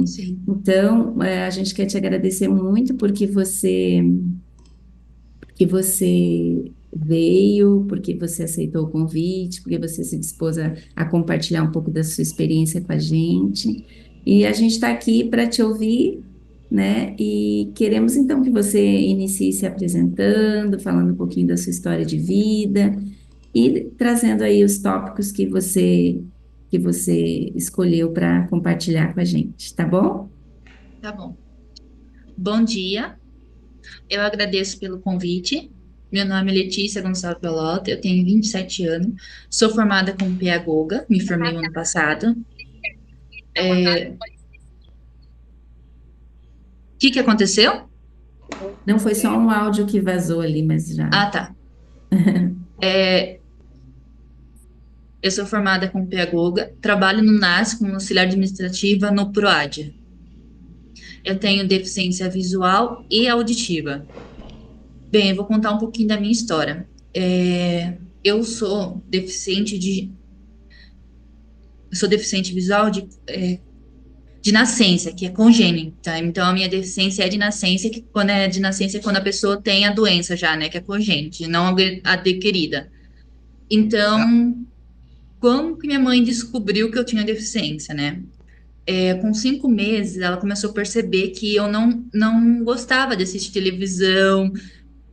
bem? Sim. Então, a gente quer te agradecer muito porque você veio, porque você aceitou o convite, porque você se dispôs a compartilhar um pouco da sua experiência com a gente. E a gente está aqui para te ouvir, né? E queremos então que você inicie se apresentando, falando um pouquinho da sua história de vida e trazendo aí os tópicos que você escolheu para compartilhar com a gente, tá bom? Tá bom. Bom dia, eu agradeço pelo convite. Meu nome é Letícia Gonçalves Pelota, eu tenho 27 anos, sou formada como pedagoga, me formei no ano passado. O que aconteceu? Não foi só um áudio que vazou ali, mas já. Ah, tá. É, eu sou formada como pedagoga, trabalho no NAS como auxiliar administrativa no PROAD. Eu tenho deficiência visual e auditiva. Bem, eu vou contar um pouquinho da minha história. Eu sou deficiente visual de nascença, que é congênita. Então, a minha deficiência é de nascença, que quando é de nascença é quando a pessoa tem a doença já, né? Que é congênita, não adquirida. Então, como que minha mãe descobriu que eu tinha deficiência, né? Com 5 meses, ela começou a perceber que eu não gostava de assistir televisão,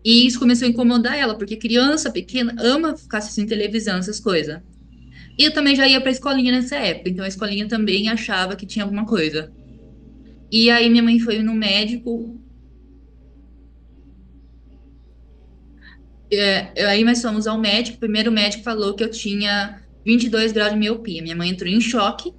e isso começou a incomodar ela, porque criança pequena ama ficar assistindo televisão, essas coisas. E eu também já ia para a escolinha nessa época, então a escolinha também achava que tinha alguma coisa. E aí minha mãe foi no médico, aí nós fomos ao médico, o primeiro médico falou que eu tinha 22 graus de miopia. Minha mãe entrou em choque,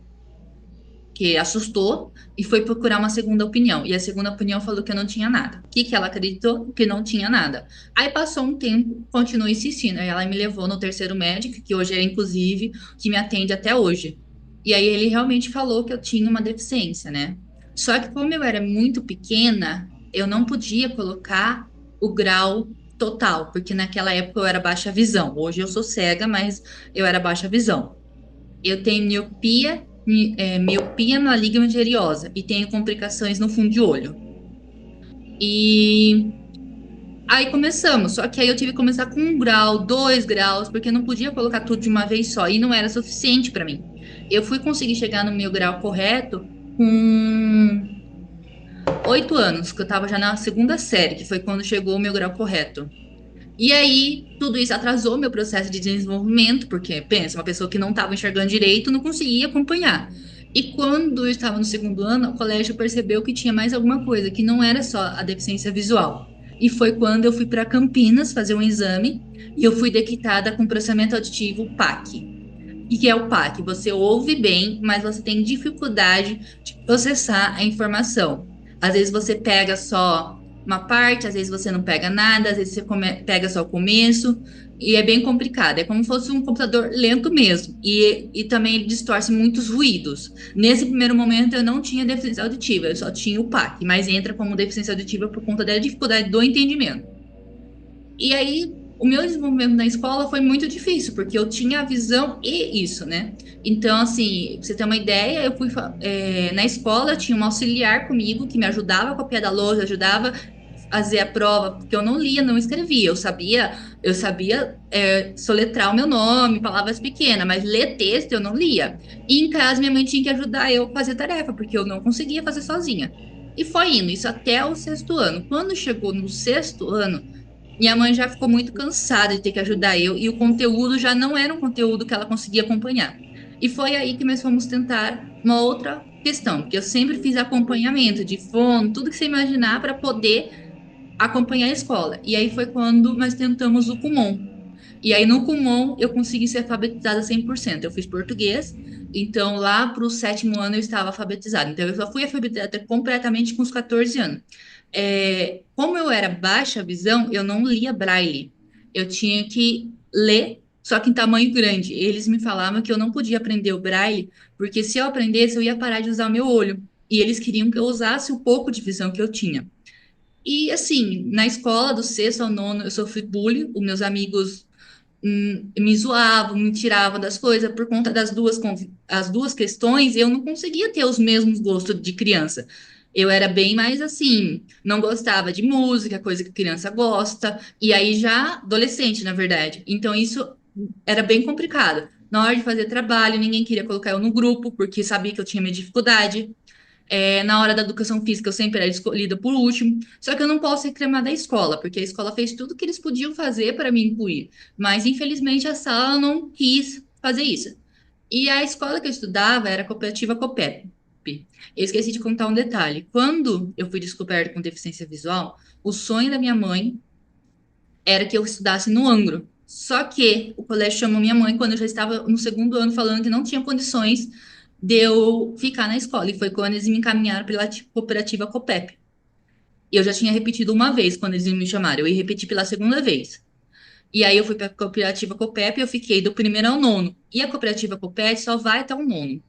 que assustou, e foi procurar uma segunda opinião. E a segunda opinião falou que eu não tinha nada. O que que ela acreditou? Que não tinha nada. Aí passou um tempo, continuou insistindo. Aí ela me levou no terceiro médico, que hoje é inclusive que me atende até hoje. E aí ele realmente falou que eu tinha uma deficiência, né? Só que como eu era muito pequena, eu não podia colocar o grau total, porque naquela época eu era baixa visão. Hoje eu sou cega, mas eu era baixa visão. Eu tenho miopia maligna misteriosa e tenho complicações no fundo de olho. E aí começamos, só que aí eu tive que começar com 1 grau, 2 graus, porque eu não podia colocar tudo de uma vez só e não era suficiente para mim. Eu fui conseguir chegar no meu grau correto com 8 anos, que eu estava já na segunda série, que foi quando chegou o meu grau correto. E aí, tudo isso atrasou meu processo de desenvolvimento, porque, pensa, uma pessoa que não estava enxergando direito não conseguia acompanhar. E quando eu estava no segundo ano, o colégio percebeu que tinha mais alguma coisa, que não era só a deficiência visual. E foi quando eu fui para Campinas fazer um exame e eu fui detectada com processamento auditivo PAC. E que é o PAC? Você ouve bem, mas você tem dificuldade de processar a informação. Às vezes você pega só uma parte, às vezes você não pega nada, às vezes você pega só o começo, e é bem complicado. É como se fosse um computador lento mesmo, e também ele distorce muitos ruídos. Nesse primeiro momento eu não tinha deficiência auditiva, eu só tinha o PAC, mas entra como deficiência auditiva por conta da dificuldade do entendimento. E aí, o meu desenvolvimento na escola foi muito difícil, porque eu tinha a visão e isso, né? Então, assim, pra você ter uma ideia, na escola, tinha uma auxiliar comigo que me ajudava a copiar da lousa, ajudava a fazer a prova, porque eu não lia, não escrevia. Eu sabia soletrar o meu nome, palavras pequenas, mas ler texto eu não lia. E em casa, minha mãe tinha que ajudar eu a fazer tarefa, porque eu não conseguia fazer sozinha. E foi indo, isso até o sexto ano. Quando chegou no sexto ano, minha mãe já ficou muito cansada de ter que ajudar eu e o conteúdo já não era um conteúdo que ela conseguia acompanhar. E foi aí que nós fomos tentar uma outra questão, porque eu sempre fiz acompanhamento de fono, tudo que você imaginar para poder acompanhar a escola. E aí foi quando nós tentamos o Kumon. E aí no Kumon eu consegui ser alfabetizada 100%. Eu fiz português, então lá para o sétimo ano eu estava alfabetizada. Então eu só fui alfabetizada completamente com os 14 anos. Como eu era baixa visão, eu não lia braille. Eu tinha que ler, só que em tamanho grande. Eles me falavam que eu não podia aprender o braille, porque se eu aprendesse, eu ia parar de usar o meu olho. E eles queriam que eu usasse o pouco de visão que eu tinha. E assim, na escola, do sexto ao nono, eu sofri bullying. Os meus amigos me zoavam, me tiravam das coisas por conta das as duas questões, eu não conseguia ter os mesmos gostos de criança. Eu era bem mais assim, não gostava de música, coisa que criança gosta, e aí já adolescente, na verdade. Então isso era bem complicado. Na hora de fazer trabalho, ninguém queria colocar eu no grupo, porque sabia que eu tinha minha dificuldade. Na hora da educação física, eu sempre era escolhida por último. Só que eu não posso reclamar da escola, porque a escola fez tudo que eles podiam fazer para me incluir. Mas, infelizmente, a sala não quis fazer isso. E a escola que eu estudava era a cooperativa Copep. Eu esqueci de contar um detalhe. Quando eu fui descoberta com deficiência visual, o sonho da minha mãe era que eu estudasse no Angro. Só que o colégio chamou minha mãe quando eu já estava no segundo ano, falando que não tinha condições de eu ficar na escola. E foi quando eles me encaminharam pela cooperativa Copep. E eu já tinha repetido uma vez quando eles me chamaram. Eu ia repetir pela segunda vez. E aí eu fui para a cooperativa Copep e eu fiquei do primeiro ao nono. E a cooperativa Copep só vai até o nono.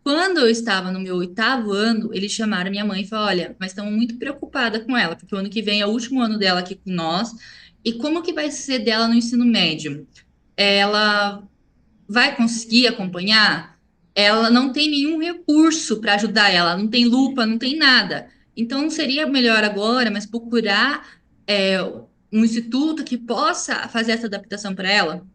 Quando eu estava no meu oitavo ano, eles chamaram minha mãe e falaram: Olha, mas estamos muito preocupada com ela, porque o ano que vem é o último ano dela aqui com nós. E como que vai ser dela no ensino médio? Ela vai conseguir acompanhar? Ela não tem nenhum recurso para ajudar ela, não tem lupa, não tem nada. Então, não seria melhor agora, mas procurar um instituto que possa fazer essa adaptação para ela?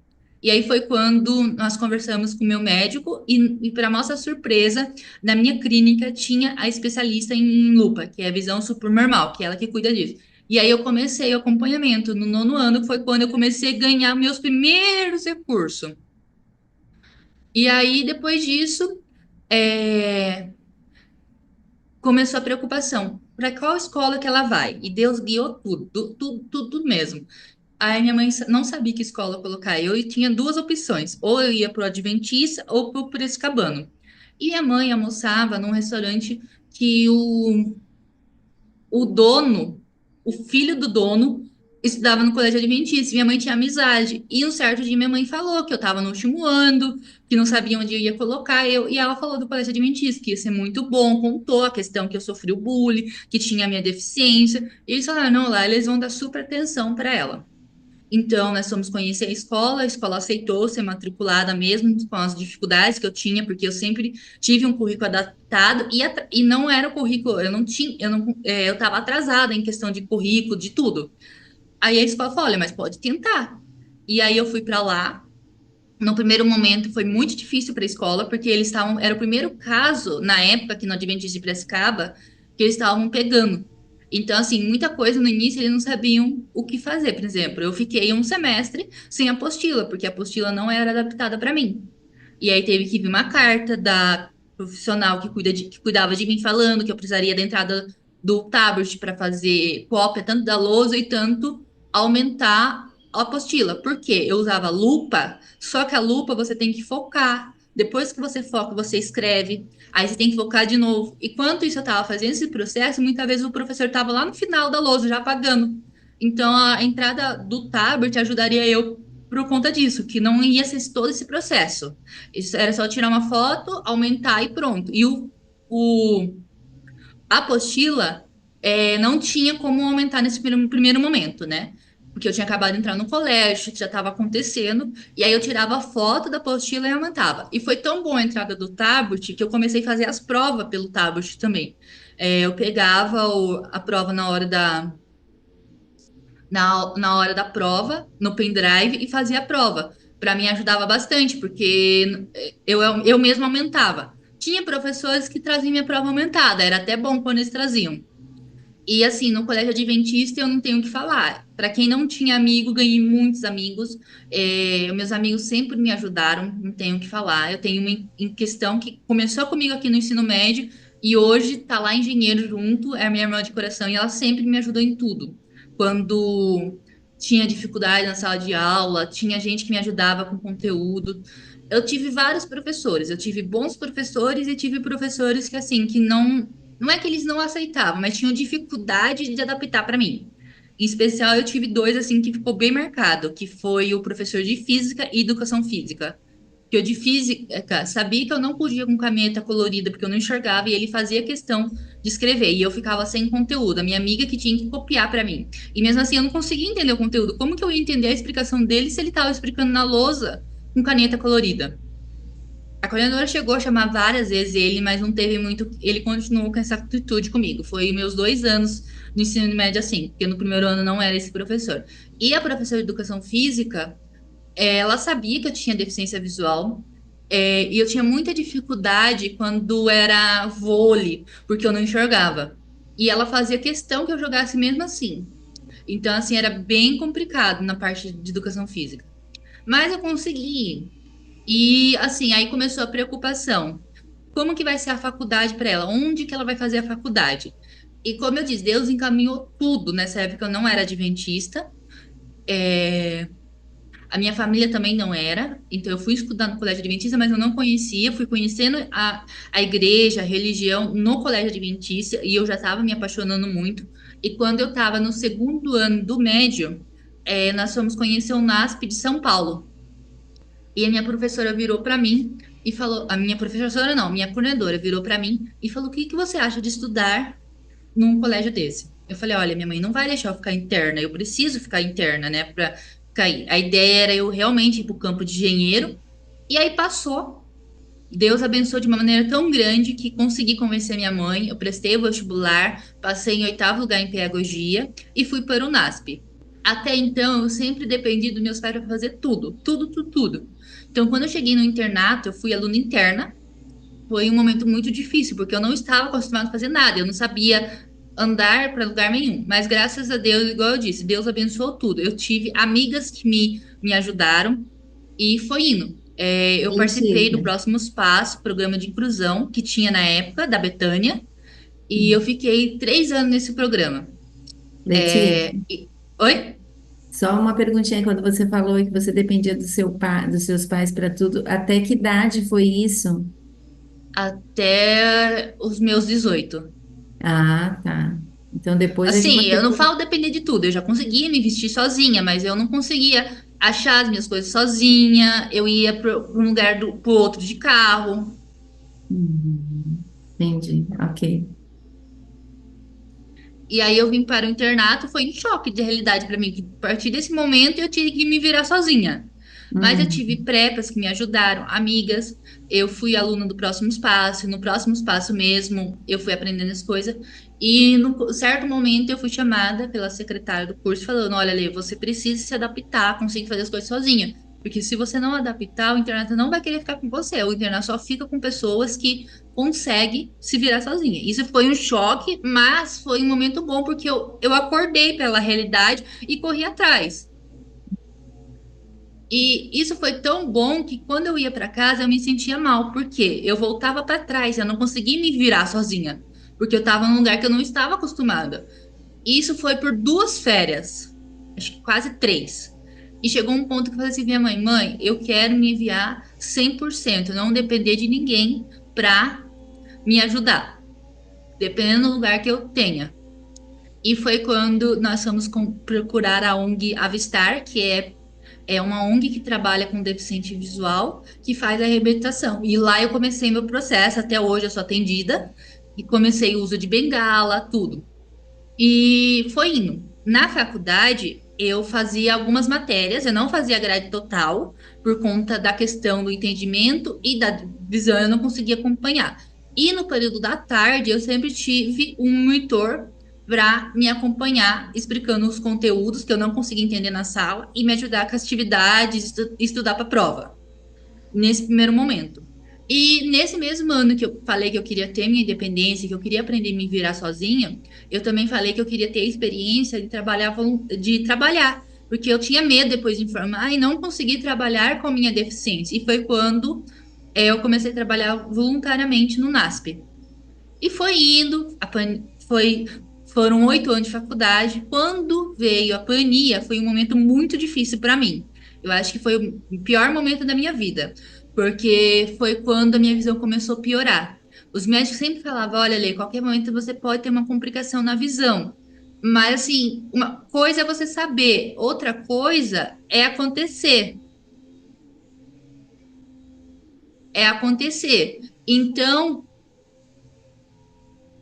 E aí foi quando nós conversamos com o meu médico e para nossa surpresa, na minha clínica tinha a especialista em lupa, que é a visão supernormal, que é ela que cuida disso. E aí eu comecei o acompanhamento. No nono ano foi quando eu comecei a ganhar meus primeiros recursos. E aí, depois disso, é, começou a preocupação. Para qual escola que ela vai? E Deus guiou tudo, tudo mesmo. Aí minha mãe não sabia que escola colocar. Eu tinha duas opções. Ou eu ia para o Adventista ou para o Piracicabano. E a mãe almoçava num restaurante que o dono, o filho do dono, estudava no colégio adventista. Minha mãe tinha amizade. E um certo dia minha mãe falou que eu estava no último ano, que não sabia onde eu ia colocar. E ela falou do colégio adventista, que ia ser muito bom, contou a questão que eu sofri o bullying, que tinha a minha deficiência. E eles falaram, não, lá eles vão dar super atenção para ela. Então, nós fomos conhecer a escola aceitou ser matriculada mesmo com as dificuldades que eu tinha, porque eu sempre tive um currículo adaptado e não era o currículo, eu não tinha, eu não, eu estava atrasada em questão de currículo, de tudo. Aí a escola falou, olha, mas pode tentar. E aí eu fui para lá. No primeiro momento foi muito difícil para a escola, porque eles estavam, era o primeiro caso na época aqui no Adventista de Piracicaba que eles estavam pegando. Então, assim, muita coisa no início eles não sabiam o que fazer. Por exemplo, eu fiquei um semestre sem apostila, porque a apostila não era adaptada para mim. E aí teve que vir uma carta da profissional que cuidava de mim falando que eu precisaria da entrada do tablet para fazer cópia tanto da lousa e tanto aumentar a apostila. Por quê? Eu usava lupa, só que a lupa você tem que focar. Depois que você foca, você escreve, aí você tem que focar de novo. E quanto isso eu estava fazendo esse processo, muitas vezes o professor estava lá no final da lousa já apagando. Então a entrada do tablet ajudaria eu por conta disso, que não ia ser todo esse processo. Isso era só tirar uma foto, aumentar e pronto. E o a apostila não tinha como aumentar nesse primeiro momento, né? Porque eu tinha acabado de entrar no colégio, já estava acontecendo, e aí eu tirava a foto da apostila e aumentava. E foi tão boa a entrada do tablet que eu comecei a fazer as provas pelo tablet também. Eu pegava a prova na hora da prova, no pendrive, e fazia a prova. Para mim ajudava bastante, porque eu mesma aumentava. Tinha professores que traziam minha prova aumentada, era até bom quando eles traziam. E assim, no colégio adventista eu não tenho o que falar. Para quem não tinha amigo, ganhei muitos amigos. Meus amigos sempre me ajudaram, não tenho o que falar. Eu tenho uma em questão que começou comigo aqui no ensino médio e hoje está lá engenheiro junto, é a minha irmã de coração e ela sempre me ajudou em tudo. Quando tinha dificuldade na sala de aula, tinha gente que me ajudava com conteúdo. Eu tive vários professores, eu tive bons professores e tive professores que assim, que não é que eles não aceitavam, mas tinham dificuldade de adaptar para mim. Em especial, eu tive dois assim que ficou bem marcado, que foi o professor de física e educação física. que eu de física sabia que eu não podia com caneta colorida porque eu não enxergava e ele fazia questão de escrever e eu ficava sem conteúdo. A minha amiga que tinha que copiar para mim. E mesmo assim eu não conseguia entender o conteúdo. Como que eu ia entender a explicação dele se ele estava explicando na lousa com caneta colorida? A coordenadora chegou a chamar várias vezes ele, mas não teve muito. Ele continuou com essa atitude comigo. Foi meus 2 anos no ensino médio assim, porque no primeiro ano não era esse professor. E a professora de educação física, ela sabia que eu tinha deficiência visual, e eu tinha muita dificuldade quando era vôlei, porque eu não enxergava. E ela fazia questão que eu jogasse mesmo assim. Então, assim, era bem complicado na parte de educação física. Mas eu consegui. E, assim, aí começou a preocupação. Como que vai ser a faculdade para ela? Onde que ela vai fazer a faculdade? E como eu disse, Deus encaminhou tudo. Nessa época eu não era adventista. A minha família também não era, então eu fui estudar no colégio adventista, mas eu não conhecia, fui conhecendo a igreja, a religião no colégio adventista e eu já estava me apaixonando muito. E quando eu estava no segundo ano do médio, nós fomos conhecer o NASP de São Paulo. E a minha professora virou para mim e falou, a minha professora não, minha coordenadora virou para mim e falou: "O que que você acha de estudar num colégio desse?" Eu falei: "Olha, minha mãe não vai deixar eu ficar interna, eu preciso ficar interna, né, para cair." A ideia era eu realmente ir para o campo de engenheiro, e aí passou. Deus abençoou de uma maneira tão grande que consegui convencer minha mãe. Eu prestei o vestibular, passei em oitavo lugar em pedagogia e fui para o NASP. Até então, eu sempre dependi dos meus pais para fazer tudo, tudo, tudo, tudo. Então, quando eu cheguei no internato, eu fui aluna interna. Foi um momento muito difícil, porque eu não estava acostumada a fazer nada, eu não sabia andar para lugar nenhum. Mas graças a Deus, igual eu disse, Deus abençoou tudo. Eu tive amigas que me ajudaram e foi indo. Eu participei do Mentira. Próximos Passos, programa de inclusão que tinha na época, da Betânia, e eu fiquei 3 anos nesse programa. Letícia, Oi? só uma perguntinha, quando você falou que você dependia do seu pai, dos seus pais para tudo, até que idade foi isso? Até os meus 18. Ah, tá. Então depois é que Assim, você eu não foi. falo depender de tudo. Eu já conseguia me vestir sozinha, mas eu não conseguia achar as minhas coisas sozinha. Eu ia para um lugar pro outro de carro. Entendi, ok. E aí eu vim para o internato, foi um choque de realidade para mim, que a partir desse momento eu tive que me virar sozinha. Mas eu tive Hum, prepas que me ajudaram, amigas. Eu fui aluna do Próximo Espaço, e no Próximo Espaço mesmo eu fui aprendendo as coisas. E num certo momento eu fui chamada pela secretária do curso falando: "Olha, Lê, você precisa se adaptar, conseguir fazer as coisas sozinha. Porque se você não adaptar, o internato não vai querer ficar com você. O internato só fica com pessoas que conseguem se virar sozinha." Isso foi um choque, mas foi um momento bom, porque eu acordei pela realidade e corri atrás. E isso foi tão bom que quando eu ia para casa eu me sentia mal, porque eu voltava para trás, eu não conseguia me virar sozinha, porque eu estava num lugar que eu não estava acostumada. E isso foi por 2 férias, acho que quase 3. E chegou um ponto que eu falei assim: minha mãe, mãe, eu quero me enviar 100%, não depender de ninguém para me ajudar, dependendo do lugar que eu tenha. E foi quando nós fomos procurar a ONG Avistar, que é uma ONG que trabalha com deficiente visual, que faz a reabilitação. E lá eu comecei meu processo, até hoje eu sou atendida, e comecei o uso de bengala, tudo. E foi indo. Na faculdade, eu fazia algumas matérias, eu não fazia grade total, por conta da questão do entendimento e da visão, eu não conseguia acompanhar. E no período da tarde, eu sempre tive um monitor para me acompanhar, explicando os conteúdos que eu não conseguia entender na sala e me ajudar com as atividades, estudar para a prova nesse primeiro momento. E nesse mesmo ano que eu falei que eu queria ter minha independência, que eu queria aprender a me virar sozinha, eu também falei que eu queria ter experiência de trabalhar, de trabalhar, porque eu tinha medo depois de informar e não consegui trabalhar com a minha deficiência. E foi quando eu comecei a trabalhar voluntariamente no NASP. E foi indo, foram 8 anos de faculdade. Quando veio a pandemia, foi um momento muito difícil para mim. Eu acho que foi o pior momento da minha vida, porque foi quando a minha visão começou a piorar. Os médicos sempre falavam: olha, Lê, qualquer momento você pode ter uma complicação na visão. Mas, assim, uma coisa é você saber, outra coisa é acontecer. é acontecer. Então,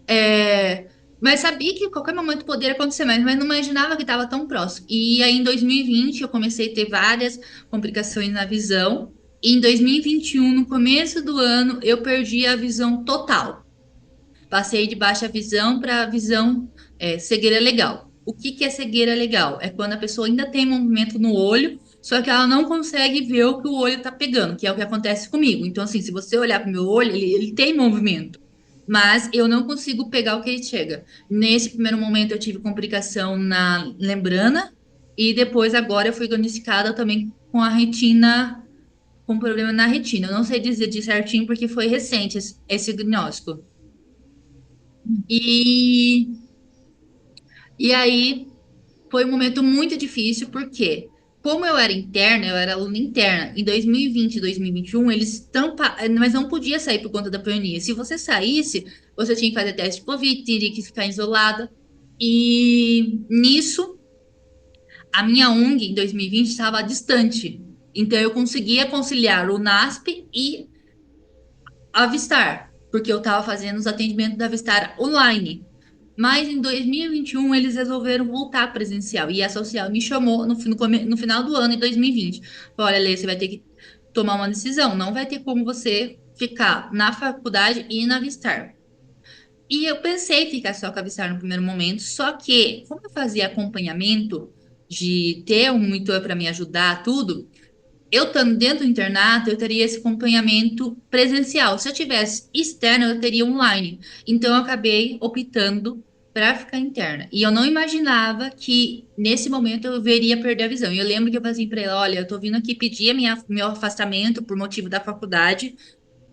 é, mas sabia que a qualquer momento poderia acontecer, mas não imaginava que estava tão próximo. E aí, em 2020, eu comecei a ter várias complicações na visão. E em 2021, no começo do ano, eu perdi a visão total. Passei de baixa visão para visão cegueira legal. O que que é cegueira legal? É quando a pessoa ainda tem movimento no olho, só que ela não consegue ver o que o olho está pegando, que é o que acontece comigo. Então, assim, se você olhar para o meu olho, ele tem movimento, mas eu não consigo pegar o que ele chega. Nesse primeiro momento, eu tive complicação na membrana, e depois, agora, eu fui diagnosticada também com a retina, com problema na retina. Eu não sei dizer de certinho porque foi recente esse diagnóstico. E, e aí foi um momento muito difícil, porque como eu era interna, eu era aluna interna, em 2020 e 2021, eles tampa, mas não podia sair por conta da pandemia. Se você saísse, você tinha que fazer teste de Covid, teria que ficar isolada. E nisso, a minha ONG em 2020 estava distante. Então eu conseguia conciliar o NASP e a Vistar, porque eu estava fazendo os atendimentos da Vistar online. Mas em 2021 eles resolveram voltar presencial. E a social me chamou no final do ano, em 2020. Falou: olha, Lê, você vai ter que tomar uma decisão. Não vai ter como você ficar na faculdade e na Vistar. E eu pensei em ficar só com a Vistar no primeiro momento. Só que, como eu fazia acompanhamento de ter um monitor para me ajudar, tudo, eu estando dentro do internato, eu teria esse acompanhamento presencial. Se eu tivesse externo, eu teria online. Então, eu acabei optando para ficar interna. E eu não imaginava que nesse momento eu veria perder a visão. E eu lembro que eu falei assim para ela: olha, eu tô vindo aqui pedir meu afastamento por motivo da faculdade,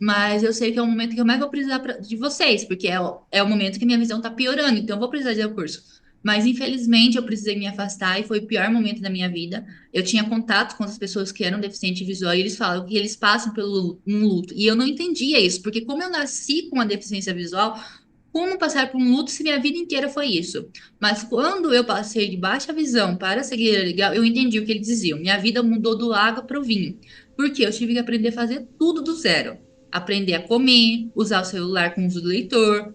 mas eu sei que é o momento que eu mais vou precisar de vocês, porque é o momento que minha visão está piorando, então eu vou precisar de recurso. Mas infelizmente eu precisei me afastar e foi o pior momento da minha vida. Eu tinha contato com as pessoas que eram deficientes visual e eles falam que eles passam pelo um luto. E eu não entendia isso, porque como eu nasci com uma deficiência visual, como passar por um luto se minha vida inteira foi isso? Mas quando eu passei de baixa visão para seguir legal, eu entendi o que eles diziam. Minha vida mudou do água para o vinho. Porque eu tive que aprender a fazer tudo do zero. Aprender a comer, usar o celular com uso do leitor,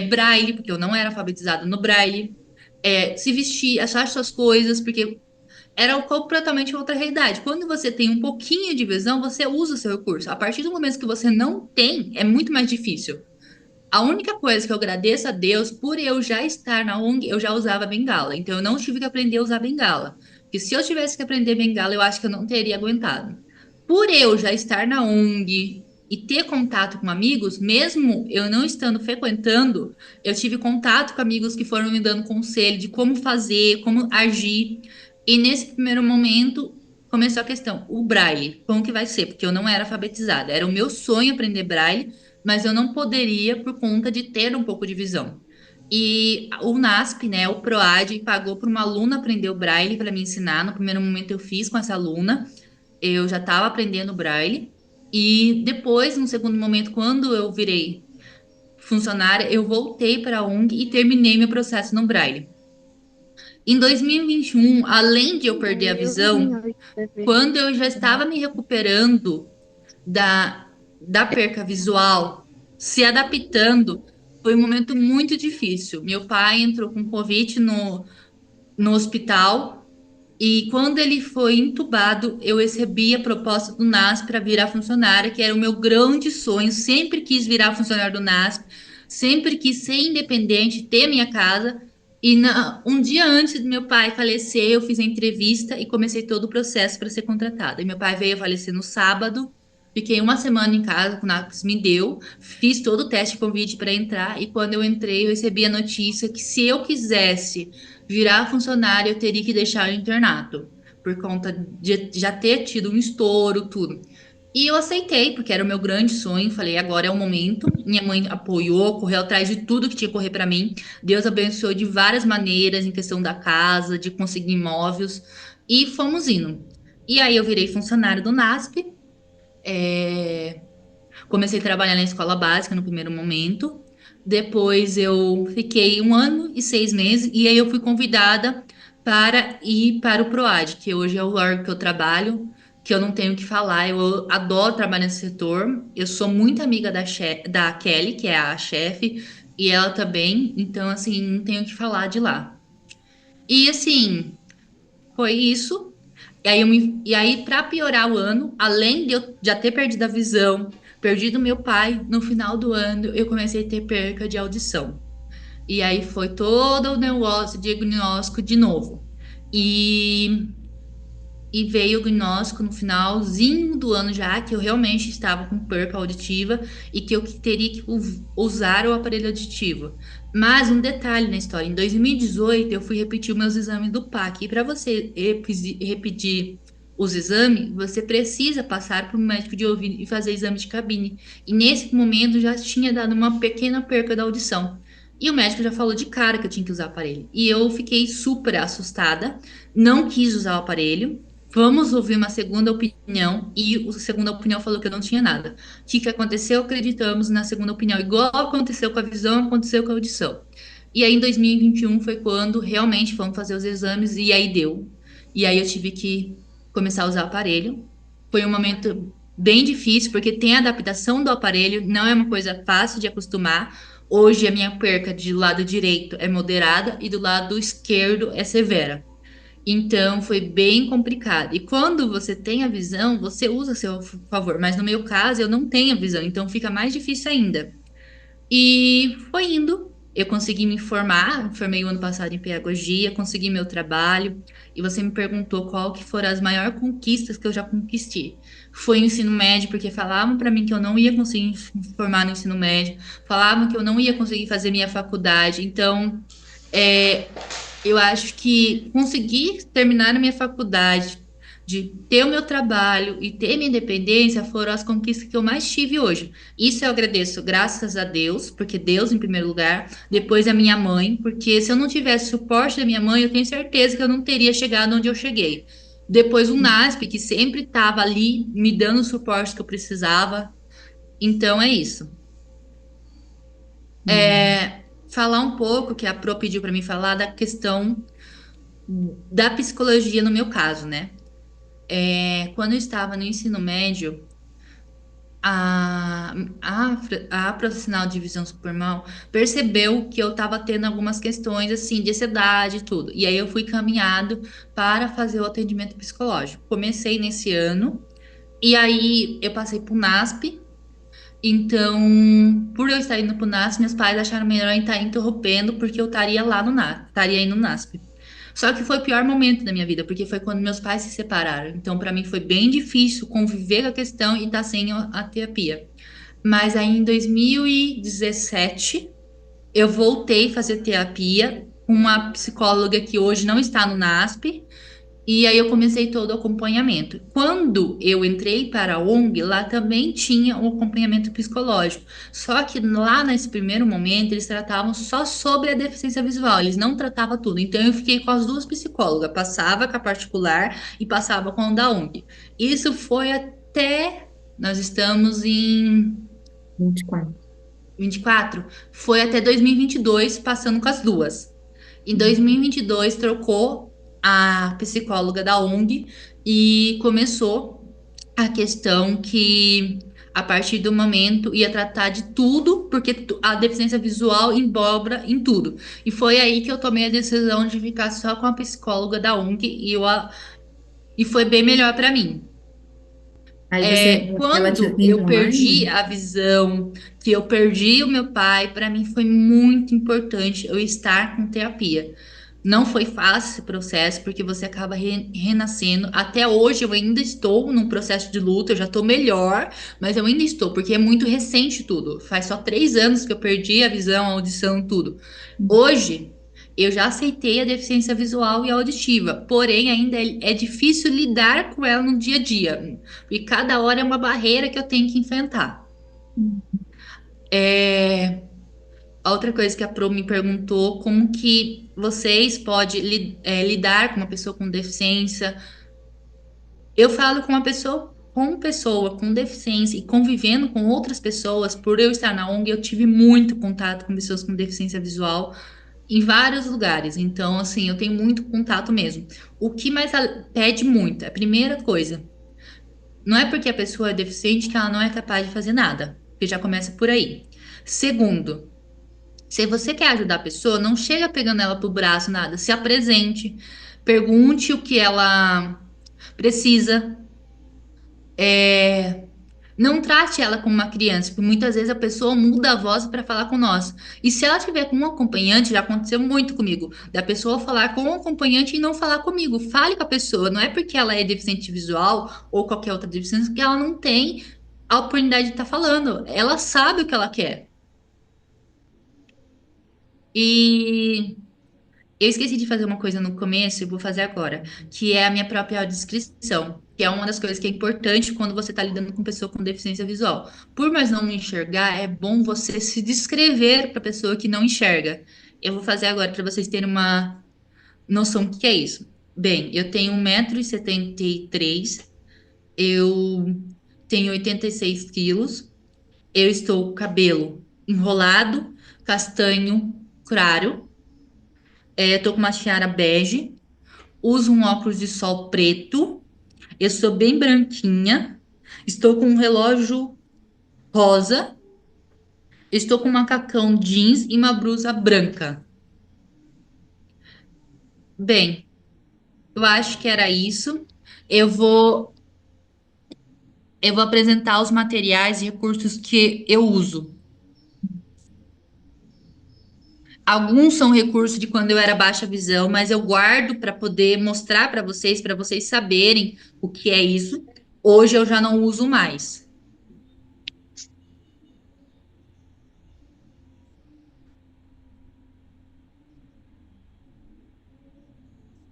braille, porque eu não era alfabetizada no braille, se vestir, achar suas coisas, porque era completamente outra realidade. Quando você tem um pouquinho de visão, você usa o seu recurso. A partir do momento que você não tem, é muito mais difícil. A única coisa que eu agradeço a Deus, por eu já estar na ONG, eu já usava bengala. Então eu não tive que aprender a usar bengala. Porque se eu tivesse que aprender bengala, eu acho que eu não teria aguentado. Por eu já estar na ONG e ter contato com amigos, mesmo eu não estando frequentando, eu tive contato com amigos que foram me dando conselho de como fazer, como agir. E nesse primeiro momento começou a questão, o braille, como que vai ser? Porque eu não era alfabetizada. Era o meu sonho aprender braille, mas eu não poderia por conta de ter um pouco de visão. E o NASP, né, o PROAD, pagou para uma aluna aprender o Braille para me ensinar. No primeiro momento eu fiz com essa aluna, eu já estava aprendendo Braille. E depois, no segundo momento, quando eu virei funcionária, eu voltei para a ONG e terminei meu processo no Braille. Em 2021, além de eu perder a visão, quando eu já estava me recuperando da, da perca visual, se adaptando, foi um momento muito difícil. Meu pai entrou com Covid no hospital e quando ele foi entubado, eu recebi a proposta do NASP para virar funcionária, que era o meu grande sonho. Sempre quis virar funcionária do NASP, sempre quis ser independente, ter minha casa. E um dia antes do meu pai falecer, eu fiz a entrevista e comecei todo o processo para ser contratada. E meu pai veio a falecer no sábado. Fiquei uma semana em casa, com o NASP me deu, fiz todo o teste de convite para entrar. E quando eu entrei, eu recebi a notícia que se eu quisesse virar funcionária, eu teria que deixar o internato, por conta de já ter tido um estouro, tudo. E eu aceitei, porque era o meu grande sonho. Falei, agora é o momento. Minha mãe apoiou, correu atrás de tudo que tinha que correr para mim. Deus abençoou de várias maneiras, em questão da casa, de conseguir imóveis. E fomos indo. E aí eu virei funcionário do NASP. é, Comecei a trabalhar na escola básica no primeiro momento. Depois eu fiquei 1 ano e 6 meses e aí eu fui convidada para ir para o PROAD, que hoje é o órgão que eu trabalho, que eu não tenho o que falar. Eu adoro trabalhar nesse setor. Eu sou muito amiga da Kelly, que é a chefe, e ela também. Então, assim, não tenho o que falar de lá. E assim, foi isso. E aí, para piorar o ano, além de eu já ter perdido a visão, perdido meu pai, no final do ano eu comecei a ter perca de audição. E aí foi todo o negócio, diagnóstico de novo. E e veio o diagnóstico no finalzinho do ano já que eu realmente estava com perca auditiva e que eu teria que usar o aparelho auditivo. Mas um detalhe na história, em 2018 eu fui repetir os meus exames do PAC e para você repetir os exames, você precisa passar por um médico de ouvido e fazer exame de cabine. E nesse momento já tinha dado uma pequena perca da audição. E o médico já falou de cara que eu tinha que usar o aparelho. E eu fiquei super assustada, não quis usar o aparelho. Vamos ouvir uma segunda opinião. E a segunda opinião falou que eu não tinha nada. O que que aconteceu? Acreditamos na segunda opinião. Igual aconteceu com a visão, aconteceu com a audição. E aí, em 2021, foi quando realmente fomos fazer os exames e aí deu. E aí eu tive que começar a usar o aparelho. Foi um momento bem difícil, porque tem a adaptação do aparelho, não é uma coisa fácil de acostumar. Hoje, a minha perca do lado direito é moderada e do lado esquerdo é severa. Então foi bem complicado. E quando você tem a visão, você usa a seu favor. Mas no meu caso, eu não tenho a visão, então fica mais difícil ainda. E foi indo. Eu consegui me formar, formei o ano passado em pedagogia, consegui meu trabalho. E você me perguntou qual que foram as maiores conquistas que eu já conquistei. Foi o ensino médio, porque falavam para mim que eu não ia conseguir me formar no ensino médio, falavam que eu não ia conseguir fazer minha faculdade. Então, é, eu acho que conseguir terminar a minha faculdade, de ter o meu trabalho e ter minha independência foram as conquistas que eu mais tive hoje. Isso eu agradeço, graças a Deus, porque Deus em primeiro lugar, depois a minha mãe, porque se eu não tivesse suporte da minha mãe, eu tenho certeza que eu não teria chegado onde eu cheguei. Depois o NASP, que sempre estava ali me dando o suporte que eu precisava. Então é isso. Hum. Falar um pouco, que a Pro pediu para mim falar da questão da psicologia no meu caso, né? Quando eu estava no ensino médio, a, a profissional de visão supermal percebeu que eu estava tendo algumas questões, assim, de ansiedade e tudo. E aí eu fui caminhado para fazer o atendimento psicológico. Comecei nesse ano, e aí eu passei para o NASP. Então, por eu estar indo para o NASP, meus pais acharam melhor estar interrompendo, porque eu estaria lá no NASP, estaria indo no NASP. Só que foi o pior momento da minha vida, porque foi quando meus pais se separaram. Então, para mim foi bem difícil conviver com a questão e estar sem a terapia. Mas aí em 2017, eu voltei a fazer terapia com uma psicóloga que hoje não está no NASP, e aí eu comecei todo o acompanhamento. Quando eu entrei para a ONG, lá também tinha um acompanhamento psicológico. Só que lá nesse primeiro momento eles tratavam só sobre a deficiência visual, eles não tratavam tudo. Então eu fiquei com as duas psicólogas, passava com a particular e passava com a da ONG. Isso foi até nós estamos em 24. 24, foi até 2022 passando com as duas. Em 2022 trocou a psicóloga da ONG e começou a questão que a partir do momento ia tratar de tudo, porque a deficiência visual embobra em tudo. E foi aí que eu tomei a decisão de ficar só com a psicóloga da ONG e foi bem melhor para mim. Aí você, ela te Quando atende eu perdi online? a visão, que eu perdi o meu pai, para mim foi muito importante eu estar com terapia. Não foi fácil esse processo, porque você acaba renascendo. Até hoje eu ainda estou num processo de luta, eu já estou melhor, mas eu ainda estou, porque é muito recente tudo. Faz só 3 anos que eu perdi a visão, a audição, tudo. Hoje, eu já aceitei a deficiência visual e auditiva, porém ainda é difícil lidar com ela no dia a dia, e cada hora é uma barreira que eu tenho que enfrentar. É, Outra coisa que a Pro me perguntou, como que vocês podem lidar com uma pessoa com deficiência? Eu falo com pessoa com deficiência e convivendo com outras pessoas, por eu estar na ONG, eu tive muito contato com pessoas com deficiência visual em vários lugares. Então, assim, eu tenho muito contato mesmo. O que mais pede muito? A primeira coisa, Não é porque a pessoa é deficiente que ela não é capaz de fazer nada, porque já começa por aí. Segundo, se você quer ajudar a pessoa, não chega pegando ela pro braço, nada. Se apresente, pergunte o que ela precisa. Não trate ela como uma criança, porque muitas vezes a pessoa muda a voz para falar com nós. E se ela tiver com um acompanhante, já aconteceu muito comigo, da pessoa falar com o acompanhante e não falar comigo. Fale com a pessoa, não é porque ela é deficiente visual ou qualquer outra deficiência que ela não tem a oportunidade de estar falando. Ela sabe o que ela quer. E eu esqueci de fazer uma coisa no começo, eu vou fazer agora, que é a minha própria audiodescrição, que é uma das coisas que é importante quando você está lidando com pessoa com deficiência visual. Por mais não enxergar, é bom você se descrever para a pessoa que não enxerga. Eu vou fazer agora para vocês terem uma noção do que é isso. Bem, eu tenho 1,73 m, eu tenho 86 quilos, eu estou com cabelo enrolado, castanho, claro, tô com uma tiara bege, uso um óculos de sol preto. Eu sou bem branquinha. Estou com um relógio rosa. Estou com um macacão jeans e uma blusa branca. Bem, eu acho que era isso. Eu vou, eu vou apresentar os materiais e recursos que eu uso. Alguns são recursos de quando eu era baixa visão, mas eu guardo para poder mostrar para vocês saberem o que é isso. Hoje eu já não uso mais.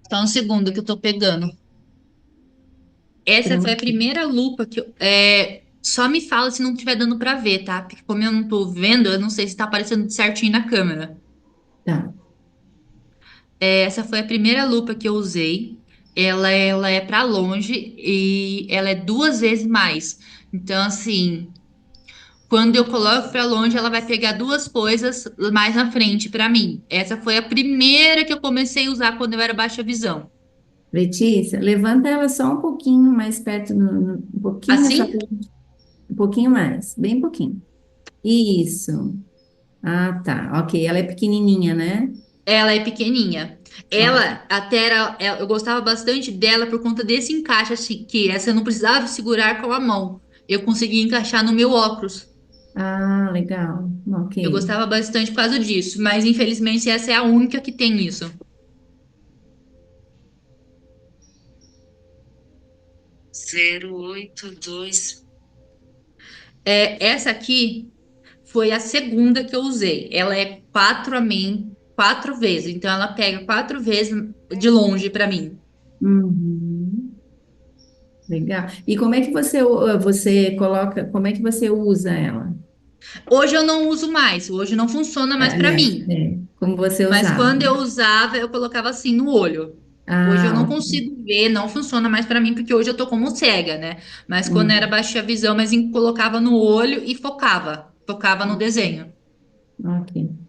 Só um segundo que eu tô pegando. Essa foi a Tranquilo. primeira lupa que eu. Só me fala se não estiver dando pra ver, tá? Porque como eu não tô vendo, eu não sei se tá aparecendo certinho na câmera. Tá. Essa foi a primeira lupa que eu usei. Ela é pra longe e ela é duas vezes mais. Então, assim, quando eu coloco pra longe, ela vai pegar duas coisas mais na frente pra mim. Essa foi a primeira que eu comecei a usar quando eu era baixa visão. Letícia, levanta ela só um pouquinho mais perto, um pouquinho só, Assim, um pouquinho mais, bem pouquinho. Isso. Ah, tá. Ok, ela é pequenininha, né? ela é pequenininha. Ok. Ela até eu gostava bastante dela por conta desse encaixe, assim, que essa eu não precisava segurar com a mão. Eu conseguia encaixar no meu óculos. Ah, legal. Ok. Eu gostava bastante por causa disso, mas infelizmente essa é a única que tem isso. 082. Essa aqui foi a segunda que eu usei. Ela é quatro a mim, quatro vezes. Então ela pega quatro vezes de longe para mim. Uhum. Legal. E como é que você coloca, como é que você usa ela? Hoje eu não uso mais. Hoje não funciona mais para Aliás, mim. como você Mas usava? quando eu usava, eu colocava assim no olho. Hoje eu Ah, não ok. consigo ver, não funciona mais pra mim, porque hoje eu tô como cega, né? Mas quando era Hum, baixa visão, mas colocava no olho e focava. Focava no desenho. ok.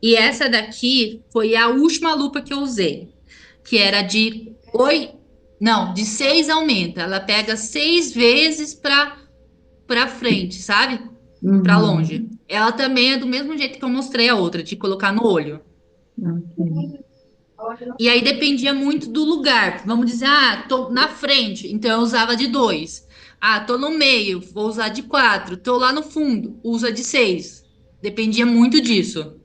E essa daqui foi a última lupa que eu usei, que era de oito, não, de seis aumenta. Ela pega seis vezes para frente, sabe? Para longe. Uhum. Ela também é do mesmo jeito que eu mostrei a outra, de colocar no olho. Ok. E aí dependia muito do lugar. Vamos dizer, tô na frente, então eu usava de dois. Ah, tô no meio, vou usar de quatro. Tô lá no fundo, usa de seis. Dependia muito disso.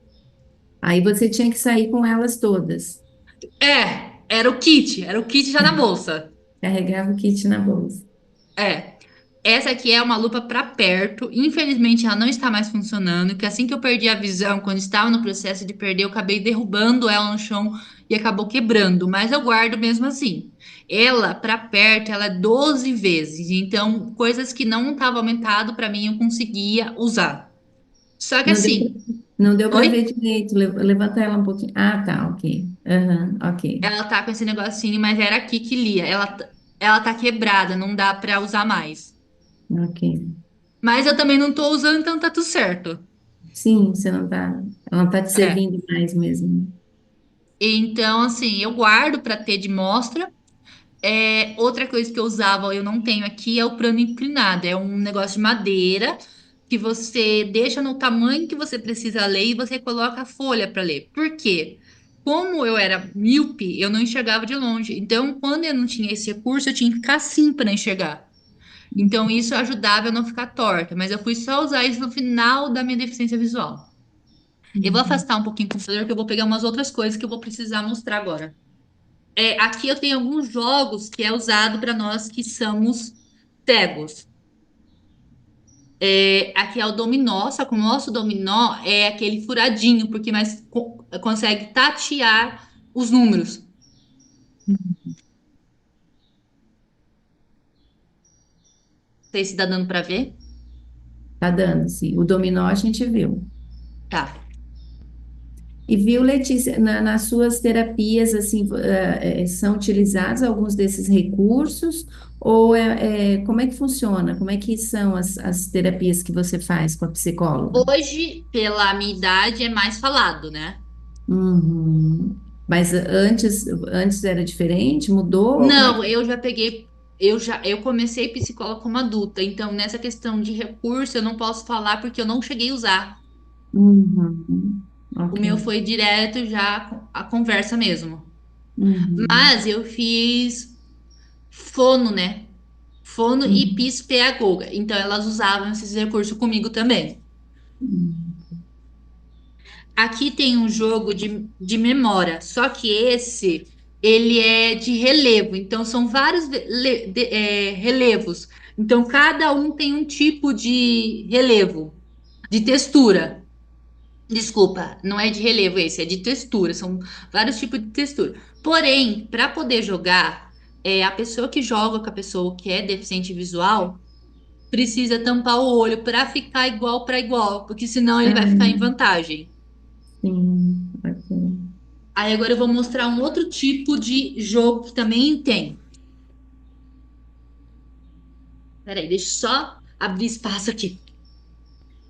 Aí você tinha que sair com elas todas. Era o kit já na bolsa. Carregava o kit na bolsa. É. Essa aqui é uma lupa para perto. Infelizmente, ela não está mais funcionando. Que assim que eu perdi a visão, quando estava no processo de perder, eu acabei derrubando ela no chão e acabou quebrando. Mas eu guardo mesmo assim. Ela, para perto, ela é 12 vezes. Então, coisas que não estavam aumentado para mim, eu conseguia usar. Só que Não deu, assim, não deu para ver oi? direito. Levanta ela um pouquinho. Ah, tá, ok. Aham, ok. Ela tá com esse negocinho, mas era aqui que lia. Ela tá quebrada, não dá para usar mais. Ok. Mas eu também não tô usando, então tá tudo certo. Sim, você não tá, ela não tá te É. servindo mais mesmo. Então, assim, eu guardo para ter de mostra. Outra coisa que eu usava, eu não tenho aqui, é o plano inclinado. É um negócio de madeira que você deixa no tamanho que você precisa ler e você coloca a folha para ler. Por quê? Como eu era míope, eu não enxergava de longe. Então, quando eu não tinha esse recurso, eu tinha que ficar assim para enxergar. Então, isso ajudava eu não ficar torta. Mas eu fui só usar isso no final da minha deficiência visual. Eu vou Uhum. afastar um pouquinho o computador, que eu vou pegar umas outras coisas que eu vou precisar mostrar agora. Aqui eu tenho alguns jogos que é usado para nós que somos cegos. Aqui é o dominó, só que o nosso dominó é aquele furadinho, porque mais consegue tatear os números. Não sei se dá dando para ver. Tá dando, sim. O dominó a gente viu. Tá. E viu, Letícia, nas suas terapias, assim, são utilizados alguns desses recursos? Ou como é que funciona? Como é que são as terapias que você faz com a psicóloga? Hoje, pela minha idade, é mais falado, né? Uhum. Mas antes era diferente? Mudou? Como é Não, que... eu já peguei, eu comecei psicóloga como adulta, então nessa questão de recurso eu não posso falar porque eu não cheguei a usar. Uhum. O Ok. meu foi direto já a conversa mesmo. Uhum. Mas eu fiz fono, né? Fono e Uhum. psicopedagoga. Então elas usavam esses recursos comigo também. Uhum. Aqui tem um jogo de memória, só que esse ele é de relevo. Então são vários relevos. Então cada um tem um tipo de relevo, de textura. Desculpa, não é de relevo esse, é de textura. São vários tipos de textura. Porém, para poder jogar, a pessoa que joga com a pessoa que é deficiente visual precisa tampar o olho para ficar igual para igual, porque senão ele vai ficar em Ah, vantagem. sim. Ok. Aí agora eu vou mostrar um outro tipo de jogo que também tem. Peraí, deixa eu só abrir espaço aqui.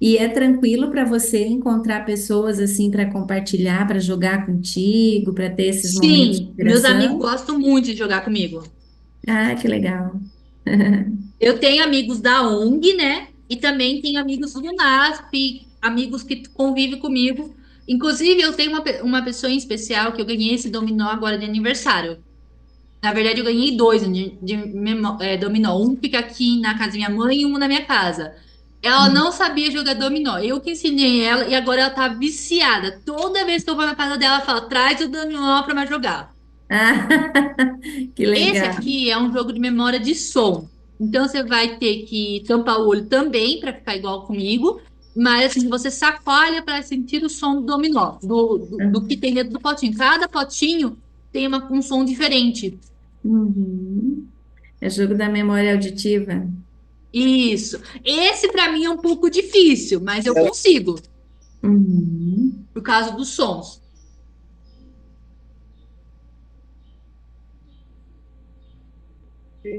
E é tranquilo para você encontrar pessoas assim para compartilhar, para jogar contigo, para ter esses momentos de Sim, meus amigos interação? gostam muito de jogar comigo. Ah, que legal. Eu tenho amigos da ONG, né? E também tenho amigos do NASP, amigos que convivem comigo. Inclusive, eu tenho uma pessoa em especial que eu ganhei esse dominó agora de aniversário. Na verdade, eu ganhei dois de dominó. Um fica aqui na casa da minha mãe e um na minha casa. Ela não sabia jogar dominó. Eu que ensinei ela e agora ela tá viciada. Toda vez que eu vou na casa dela, ela fala: traz o dominó pra me jogar. Ah, que Esse legal. aqui é um jogo de memória de som. Então você vai ter que tampar o olho também para ficar igual comigo. Mas assim, você chacoalha para sentir o som do dominó, do que tem dentro do potinho. Cada potinho tem um som diferente. Uhum. É jogo da memória auditiva. Isso. Esse para mim é um pouco difícil, mas eu consigo, Uhum. por causa dos sons.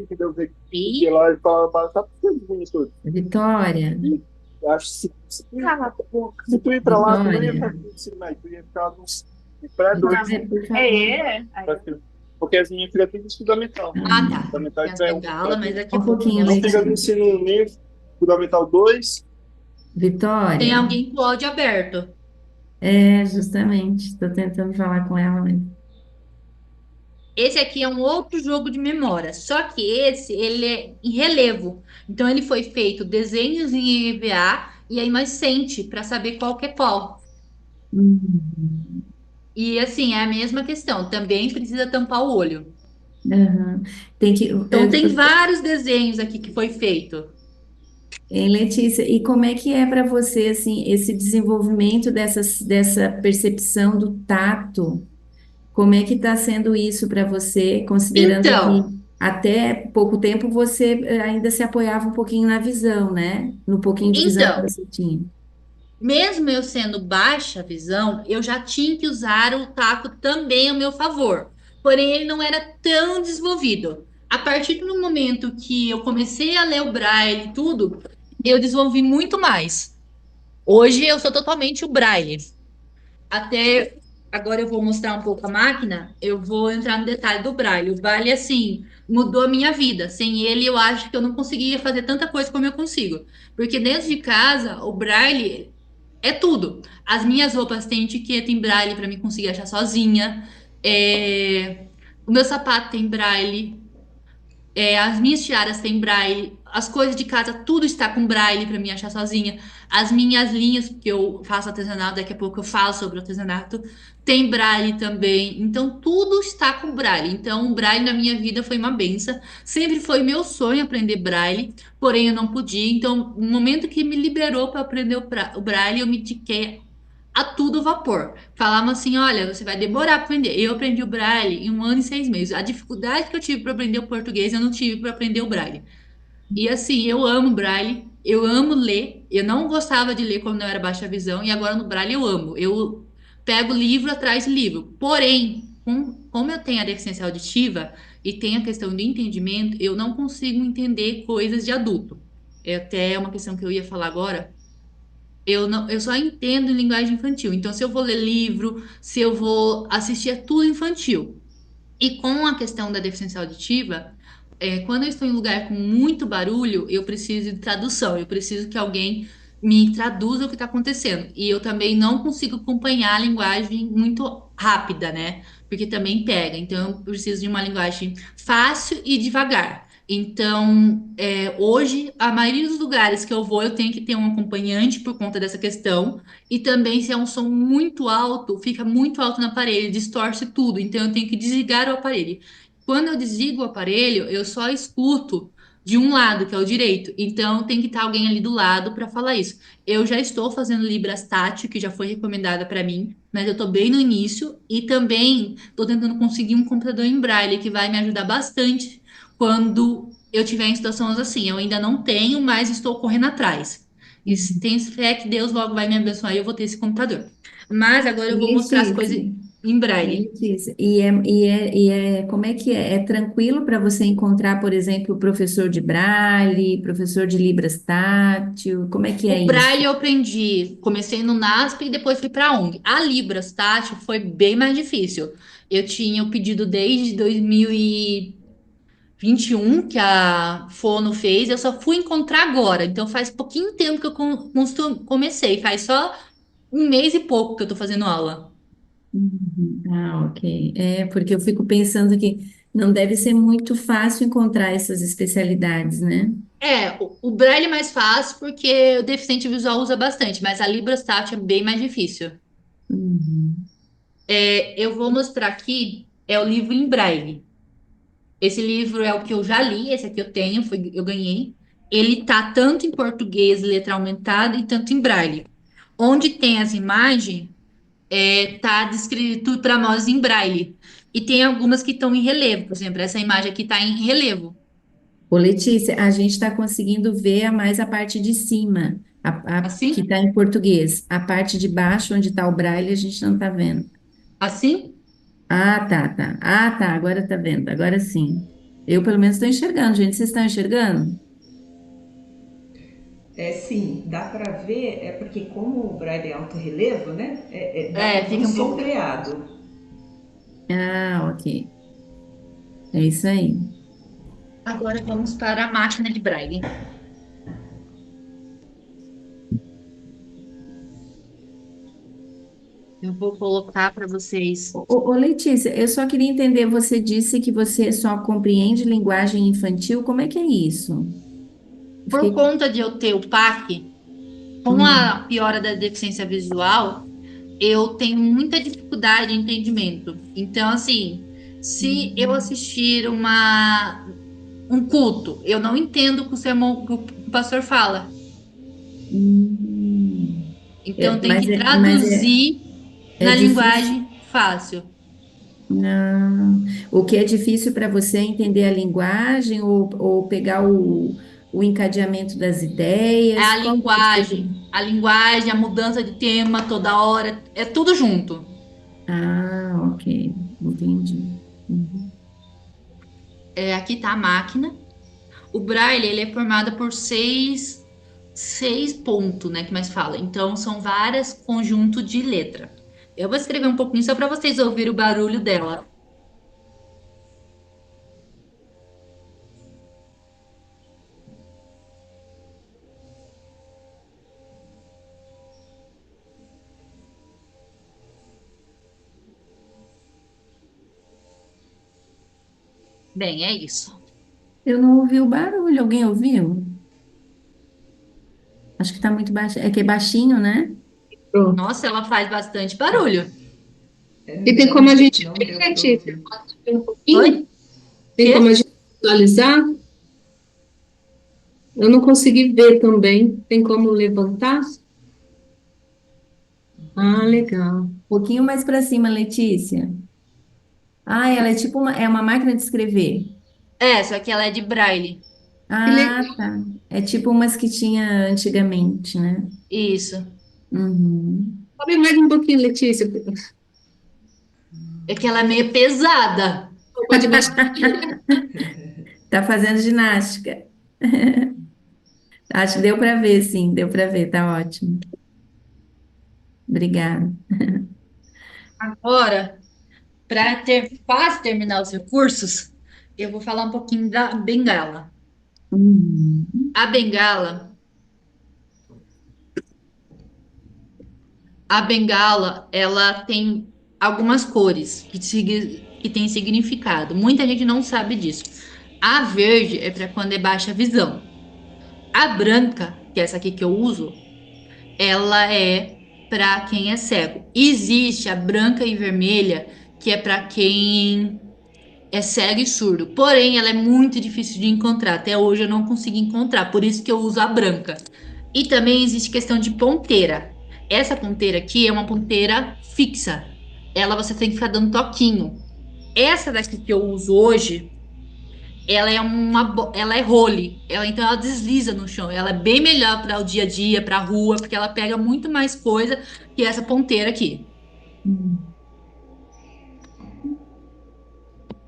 Que deu ver porque E lá ele fala, tá tudo bonito. Vitória, E eu acho que se tu ir pra lá, tu não ia Vitória, ficar com ensino médio, tu ia ficar nos pré-2. Vitória, por favor. Porque as minhas filhas tudo fundamental. ah, tá. Fundamental Tem as é um, bengalas, mas pré-2. daqui Um a pouco eu pouquinho, Não fica mostro. no Letícia. ensino nem fundamental 2. Tem Vitória. alguém com o áudio aberto. É, justamente. Estou tentando falar com ela, mas... Esse aqui é um outro jogo de memória, só que esse ele é em relevo. Então ele foi feito desenhos em EVA e aí nós sente para saber qual que é qual. Uhum. E assim, é a mesma questão, também precisa tampar o olho. Aham. Tem que, Então tem vários desenhos aqui que foi feito. Hein, Letícia, e como é que é para você assim esse desenvolvimento dessa percepção do tato? Como é que está sendo isso para você, considerando que Então, até pouco tempo você ainda se apoiava um pouquinho na visão, né? No pouquinho de visão que então, você tinha. mesmo eu sendo baixa a visão, eu já tinha que usar o taco também ao meu favor. Porém, ele não era tão desenvolvido. A partir do momento que eu comecei a ler o Braille e tudo, eu desenvolvi muito mais. Hoje eu sou totalmente o Braille. Até. agora eu vou mostrar um pouco a máquina, eu vou entrar no detalhe do Braille. O Braille, assim, mudou a minha vida. Sem ele, eu acho que eu não conseguiria fazer tanta coisa como eu consigo. Porque dentro de casa, o Braille é tudo. As minhas roupas têm etiqueta em Braille para mim conseguir achar sozinha. O meu sapato tem Braille. As minhas tiaras têm braille, as coisas de casa, tudo está com braille para mim achar sozinha. As minhas linhas, que eu faço artesanato, daqui a pouco eu falo sobre artesanato, tem braille também. Então, tudo está com braille. Então, o braille na minha vida foi uma benção. Sempre foi meu sonho aprender braille, porém eu não podia. Então, no momento que me liberou para aprender o braille, eu me dediquei a tudo vapor. Falavam assim: olha, você vai demorar para aprender. Eu aprendi o Braille em 1 ano e 6 meses. A dificuldade que eu tive para aprender o português, eu não tive para aprender o Braille. E assim, eu amo Braille, eu amo ler. Eu não gostava de ler quando eu era baixa visão, e agora no Braille eu amo. Eu pego livro atrás de livro. Porém, como eu tenho a deficiência auditiva e tenho a questão de entendimento, eu não consigo entender coisas de adulto. É até uma questão que eu ia falar agora. Eu não, eu só entendo em linguagem infantil. Então, se eu vou ler livro, se eu vou assistir, é tudo infantil. E com a questão da deficiência auditiva, quando eu estou em um lugar com muito barulho, eu preciso de tradução. Eu preciso que alguém me traduza o que está acontecendo. E eu também não consigo acompanhar a linguagem muito rápida, né? Porque também pega. Então, eu preciso de uma linguagem fácil e devagar. Então, hoje, a maioria dos lugares que eu vou, eu tenho que ter um acompanhante por conta dessa questão. E também, se é um som muito alto, fica muito alto no aparelho, distorce tudo. Então, eu tenho que desligar o aparelho. Quando eu desligo o aparelho, eu só escuto de um lado, que é o direito. Então, tem que estar alguém ali do lado para falar isso. Eu já estou fazendo Libras Tátil, que já foi recomendada para mim, mas eu estou bem no início. E também estou tentando conseguir um computador em Braille, que vai me ajudar bastante quando eu tiver em situações assim. Eu ainda não tenho, mas estou correndo atrás. E se tem fé que Deus logo vai me abençoar e eu vou ter esse computador. Mas agora eu vou mostrar as coisas Letícia, em braille. Letícia, como é que é? É tranquilo para você encontrar, por exemplo, professor de Braille, professor de Libras tátil? Como é que é O isso? braille eu aprendi, comecei no NASP e depois fui para a ONG. A Libras tátil foi bem mais difícil. Eu tinha o pedido desde 2021 que a Fono fez, eu só fui encontrar agora. Então faz pouquinho tempo que eu comecei, faz só 1 mês e pouco que eu tô fazendo aula. Ah, ok. É, porque eu fico pensando que não deve ser muito fácil encontrar essas especialidades, né? O Braille é mais fácil porque o deficiente visual usa bastante, mas a Libras tátil é bem mais difícil. Uhum. Eu vou mostrar aqui, é o livro em Braille. Esse livro é o que eu já li, esse aqui eu tenho, eu ganhei. Ele tá tanto em português, letra aumentada, e tanto em Braille. Onde tem as imagens, tá descrito para nós em Braille. E tem algumas que estão em relevo, por exemplo, essa imagem aqui está em relevo. Ô, Letícia, a gente está conseguindo ver mais a parte de cima, que Assim? está em português. A parte de baixo, onde está o braille, a gente não está vendo. Assim? Ah, tá, tá. Ah, tá, agora está vendo. Agora sim. Eu, pelo menos, estou enxergando, gente. Vocês estão enxergando? É sim, dá para ver, é porque como o braille é alto relevo, né? Dá para ver um Fica um pouco. sombreado. Ah, ok. É isso aí. Agora vamos para a máquina de Braille. Eu vou colocar para vocês. Ô, Letícia, eu só queria entender, você disse que você só compreende linguagem infantil, como é que é isso? Eu Por fiquei... conta de eu ter o PAC, com Hum, a piora da deficiência visual, eu tenho muita dificuldade de entendimento. Então, assim, se eu hum, assistir um culto, eu não entendo o que o sermão que o pastor fala. hum. Então, tem Mas, que mas traduzir é na difícil. linguagem fácil. Não. O que é difícil para você é entender a linguagem ou pegar o encadeamento das É ideias? Qual que é a linguagem, a mudança de tema toda hora, é tudo junto. Ah, ok. Entendi. Uhum. Aqui está a máquina. O Braille, ele é formado por seis pontos, né, que mais fala. Então, são vários conjuntos de letra. Eu vou escrever um pouquinho só para vocês ouvirem o barulho dela. Bem, é isso. Eu não ouvi o barulho. Alguém ouviu? Acho que tá muito baixo. É que é baixinho, né? Pronto. Nossa, ela faz bastante barulho. E tem como a gente Não ver, deu né, pra Tita? ouvir. Um pouquinho? Oi? Tem Quê? como a gente visualizar? Eu não consegui ver também. Tem como levantar? Ah, legal. Um pouquinho mais para cima, Letícia. Ah, ela é tipo é uma máquina de escrever. É, só que ela é de braille. Que Ah, legal. tá. É tipo umas que tinha antigamente, né? Isso. Uhum. Sobe mais um pouquinho, Letícia. É que ela é meio pesada. Pode baixar. Tá fazendo ginástica. Acho que deu para ver, sim, deu para ver, tá ótimo. Obrigada. Agora, para quase terminar os recursos, eu vou falar um pouquinho da bengala. Uhum. A bengala, a bengala, ela tem algumas cores que tem significado. Muita gente não sabe disso. A verde é para quando é baixa visão. A branca, que é essa aqui que eu uso, ela é para quem é cego. Existe a branca e vermelha, que é para quem é cego e surdo. Porém, ela é muito difícil de encontrar. Até hoje eu não consegui encontrar, por isso que eu uso a branca. E também existe questão de ponteira. Essa ponteira aqui é uma ponteira fixa. Ela você tem que ficar dando toquinho. Essa daqui que eu uso hoje, ela é role. Então ela desliza no chão. Ela é bem melhor para o dia a dia, para a rua, porque ela pega muito mais coisa que essa ponteira aqui. Uhum.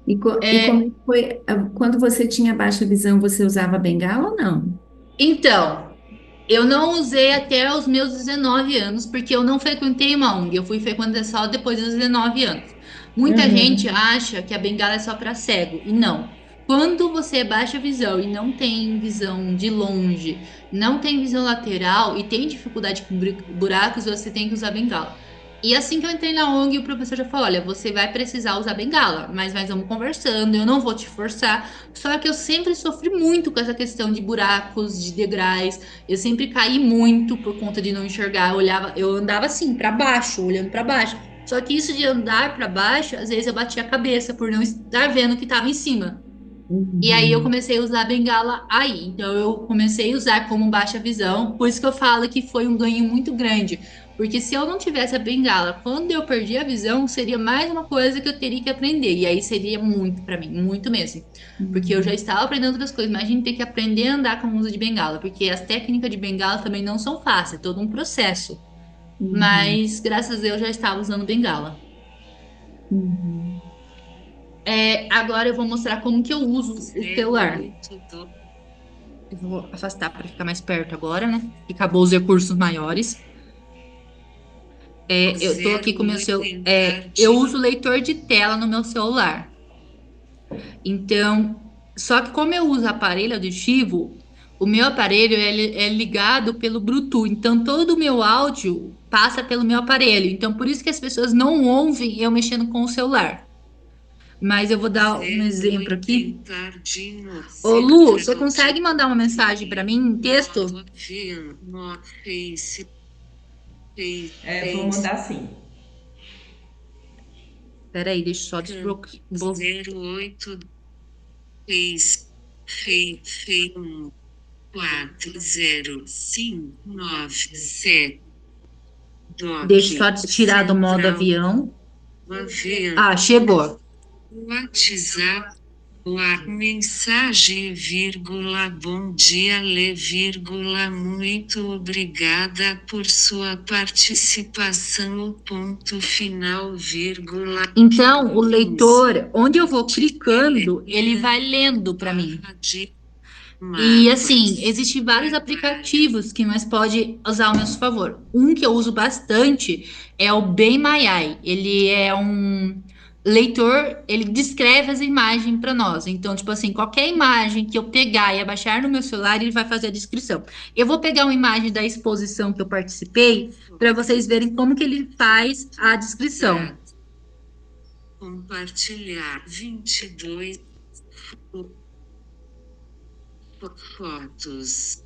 E como é É, que foi? Quando você tinha baixa visão, você usava bengala ou não? então, eu não usei até os meus 19 anos, porque eu não frequentei uma ONG. Eu fui frequentar só depois dos 19 anos. Muita gente Uhum. acha que a bengala é só para cego, e não. Quando você baixa a visão e não tem visão de longe, não tem visão lateral e tem dificuldade com buracos, você tem que usar bengala. E assim que eu entrei na ONG, o professor já falou: olha, você vai precisar usar bengala, mas nós vamos conversando, eu não vou te forçar. Só que eu sempre sofri muito com essa questão de buracos, de degraus. Eu sempre caí muito por conta de não enxergar. Eu andava assim, para baixo, olhando para baixo. Só que isso de andar para baixo, às vezes eu batia a cabeça por não estar vendo o que estava em cima. E aí eu Uhum. comecei a usar a bengala aí. Então eu comecei a usar como baixa visão. Por isso que eu falo que foi um ganho muito grande. Porque se eu não tivesse a bengala, quando eu perdi a visão, seria mais uma coisa que eu teria que aprender. E aí seria muito para mim, muito mesmo. Porque eu já Uhum. estava aprendendo outras coisas, mas a gente tem que aprender a andar com o uso de bengala. Porque as técnicas de bengala também não são fáceis, é todo um processo. Uhum. Mas graças a Deus eu já estava usando bengala. Uhum. Agora eu vou mostrar como que eu uso o celular. Eu vou afastar para ficar mais perto agora, né? Que acabou os recursos maiores. Eu tô aqui com o meu celular. Eu uso leitor de tela no meu celular. Então, só que como eu uso aparelho auditivo, o meu aparelho ele é ligado pelo Bluetooth. Então, todo o meu áudio passa pelo meu aparelho. Então, por isso que as pessoas não ouvem eu mexendo com o celular. Mas eu vou dar um exemplo aqui. Ô, Lu, você consegue mandar uma mensagem para mim em texto? Vou mandar sim. Peraí, deixa eu só desbloquear. 0826 Deixa eu só tirar do modo avião. Ah, chegou. WhatsApp, mensagem, vírgula, bom dia, Lê, vírgula, muito obrigada por sua participação, o ponto final, vírgula. Então, o leitor, onde eu vou clicando, ele vai lendo para mim. E assim, existem vários aplicativos que nós pode usar ao nosso favor. Um que eu uso bastante é o Bem My Eye. Ele é um leitor, ele descreve as imagens para nós. Então, tipo assim, qualquer imagem que eu pegar e abaixar no meu celular, ele vai fazer a descrição. Eu vou pegar uma imagem da exposição que eu participei para vocês verem como que ele faz a descrição. Compartilhar 22 fotos.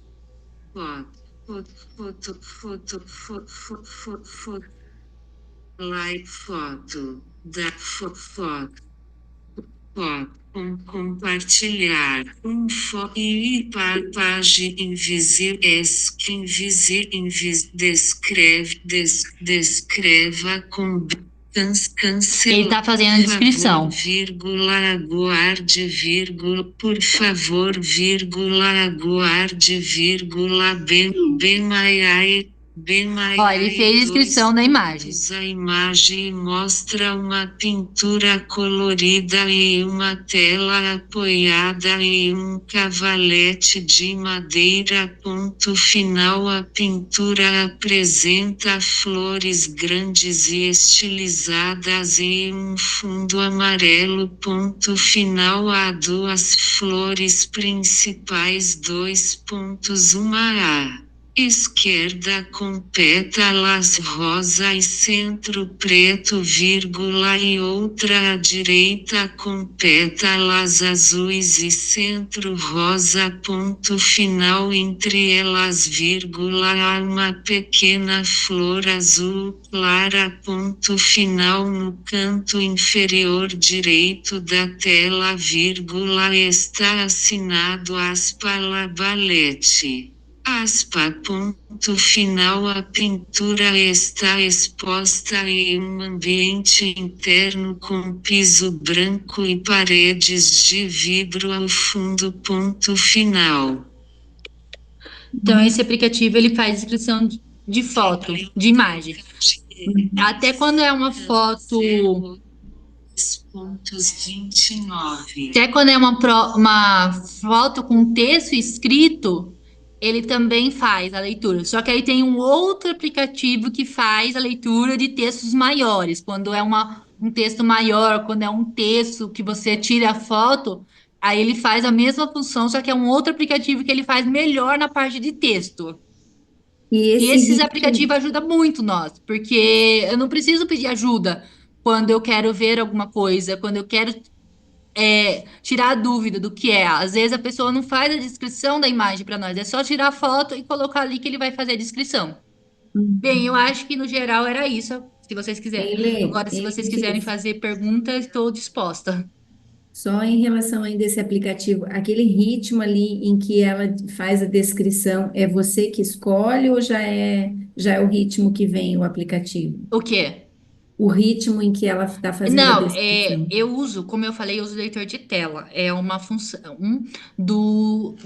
Foto. Like foto. Da foto. Compartilhar e página invisível descreva com Ele está fazendo a descrição. Vírgula, aguarde, vírgula, por favor, vírgula, aguarde, vírgula, bem maior. Ó, ele fez a descrição da imagem. A imagem mostra uma pintura colorida e uma tela apoiada em um cavalete de madeira. Ponto final. A pintura apresenta flores grandes e estilizadas em um fundo amarelo. Ponto final. Há duas flores principais. 2 pontos. Uma à esquerda com pétalas rosa e centro preto, vírgula, e outra à direita com pétalas azuis e centro rosa. Ponto final. Entre elas, vírgula, há uma pequena flor azul clara. Ponto final. No canto inferior direito da tela, vírgula, está assinado Labalete. Ponto final. A pintura está exposta em um ambiente interno com piso branco e paredes de vidro ao fundo. Ponto final. Então, esse aplicativo ele faz descrição de foto, de imagem. Até quando é uma foto. Até quando é uma foto com texto escrito, ele também faz a leitura. Só que aí tem um outro aplicativo que faz a leitura de textos maiores. Quando é um texto maior, quando é um texto que você tira a foto, aí ele faz a mesma função, só que é um outro aplicativo que ele faz melhor na parte de texto. E E esse esses ritmo, aplicativos ajudam muito nós, porque eu não preciso pedir ajuda quando eu quero ver alguma coisa, quando eu quero tirar a dúvida do que é. Às vezes a pessoa não faz a descrição da imagem para nós, é só tirar a foto e colocar ali que ele vai fazer a descrição. Bem, eu acho que no geral era isso, se vocês quiserem. Agora, se vocês quiserem fazer perguntas, estou disposta. só em relação ainda a esse aplicativo, aquele ritmo ali em que ela faz a descrição, é você que escolhe ou já é o ritmo que vem o aplicativo? O quê? O ritmo em que ela está fazendo a Não, descrição. eu uso, como eu falei, eu uso leitor de tela. É uma função do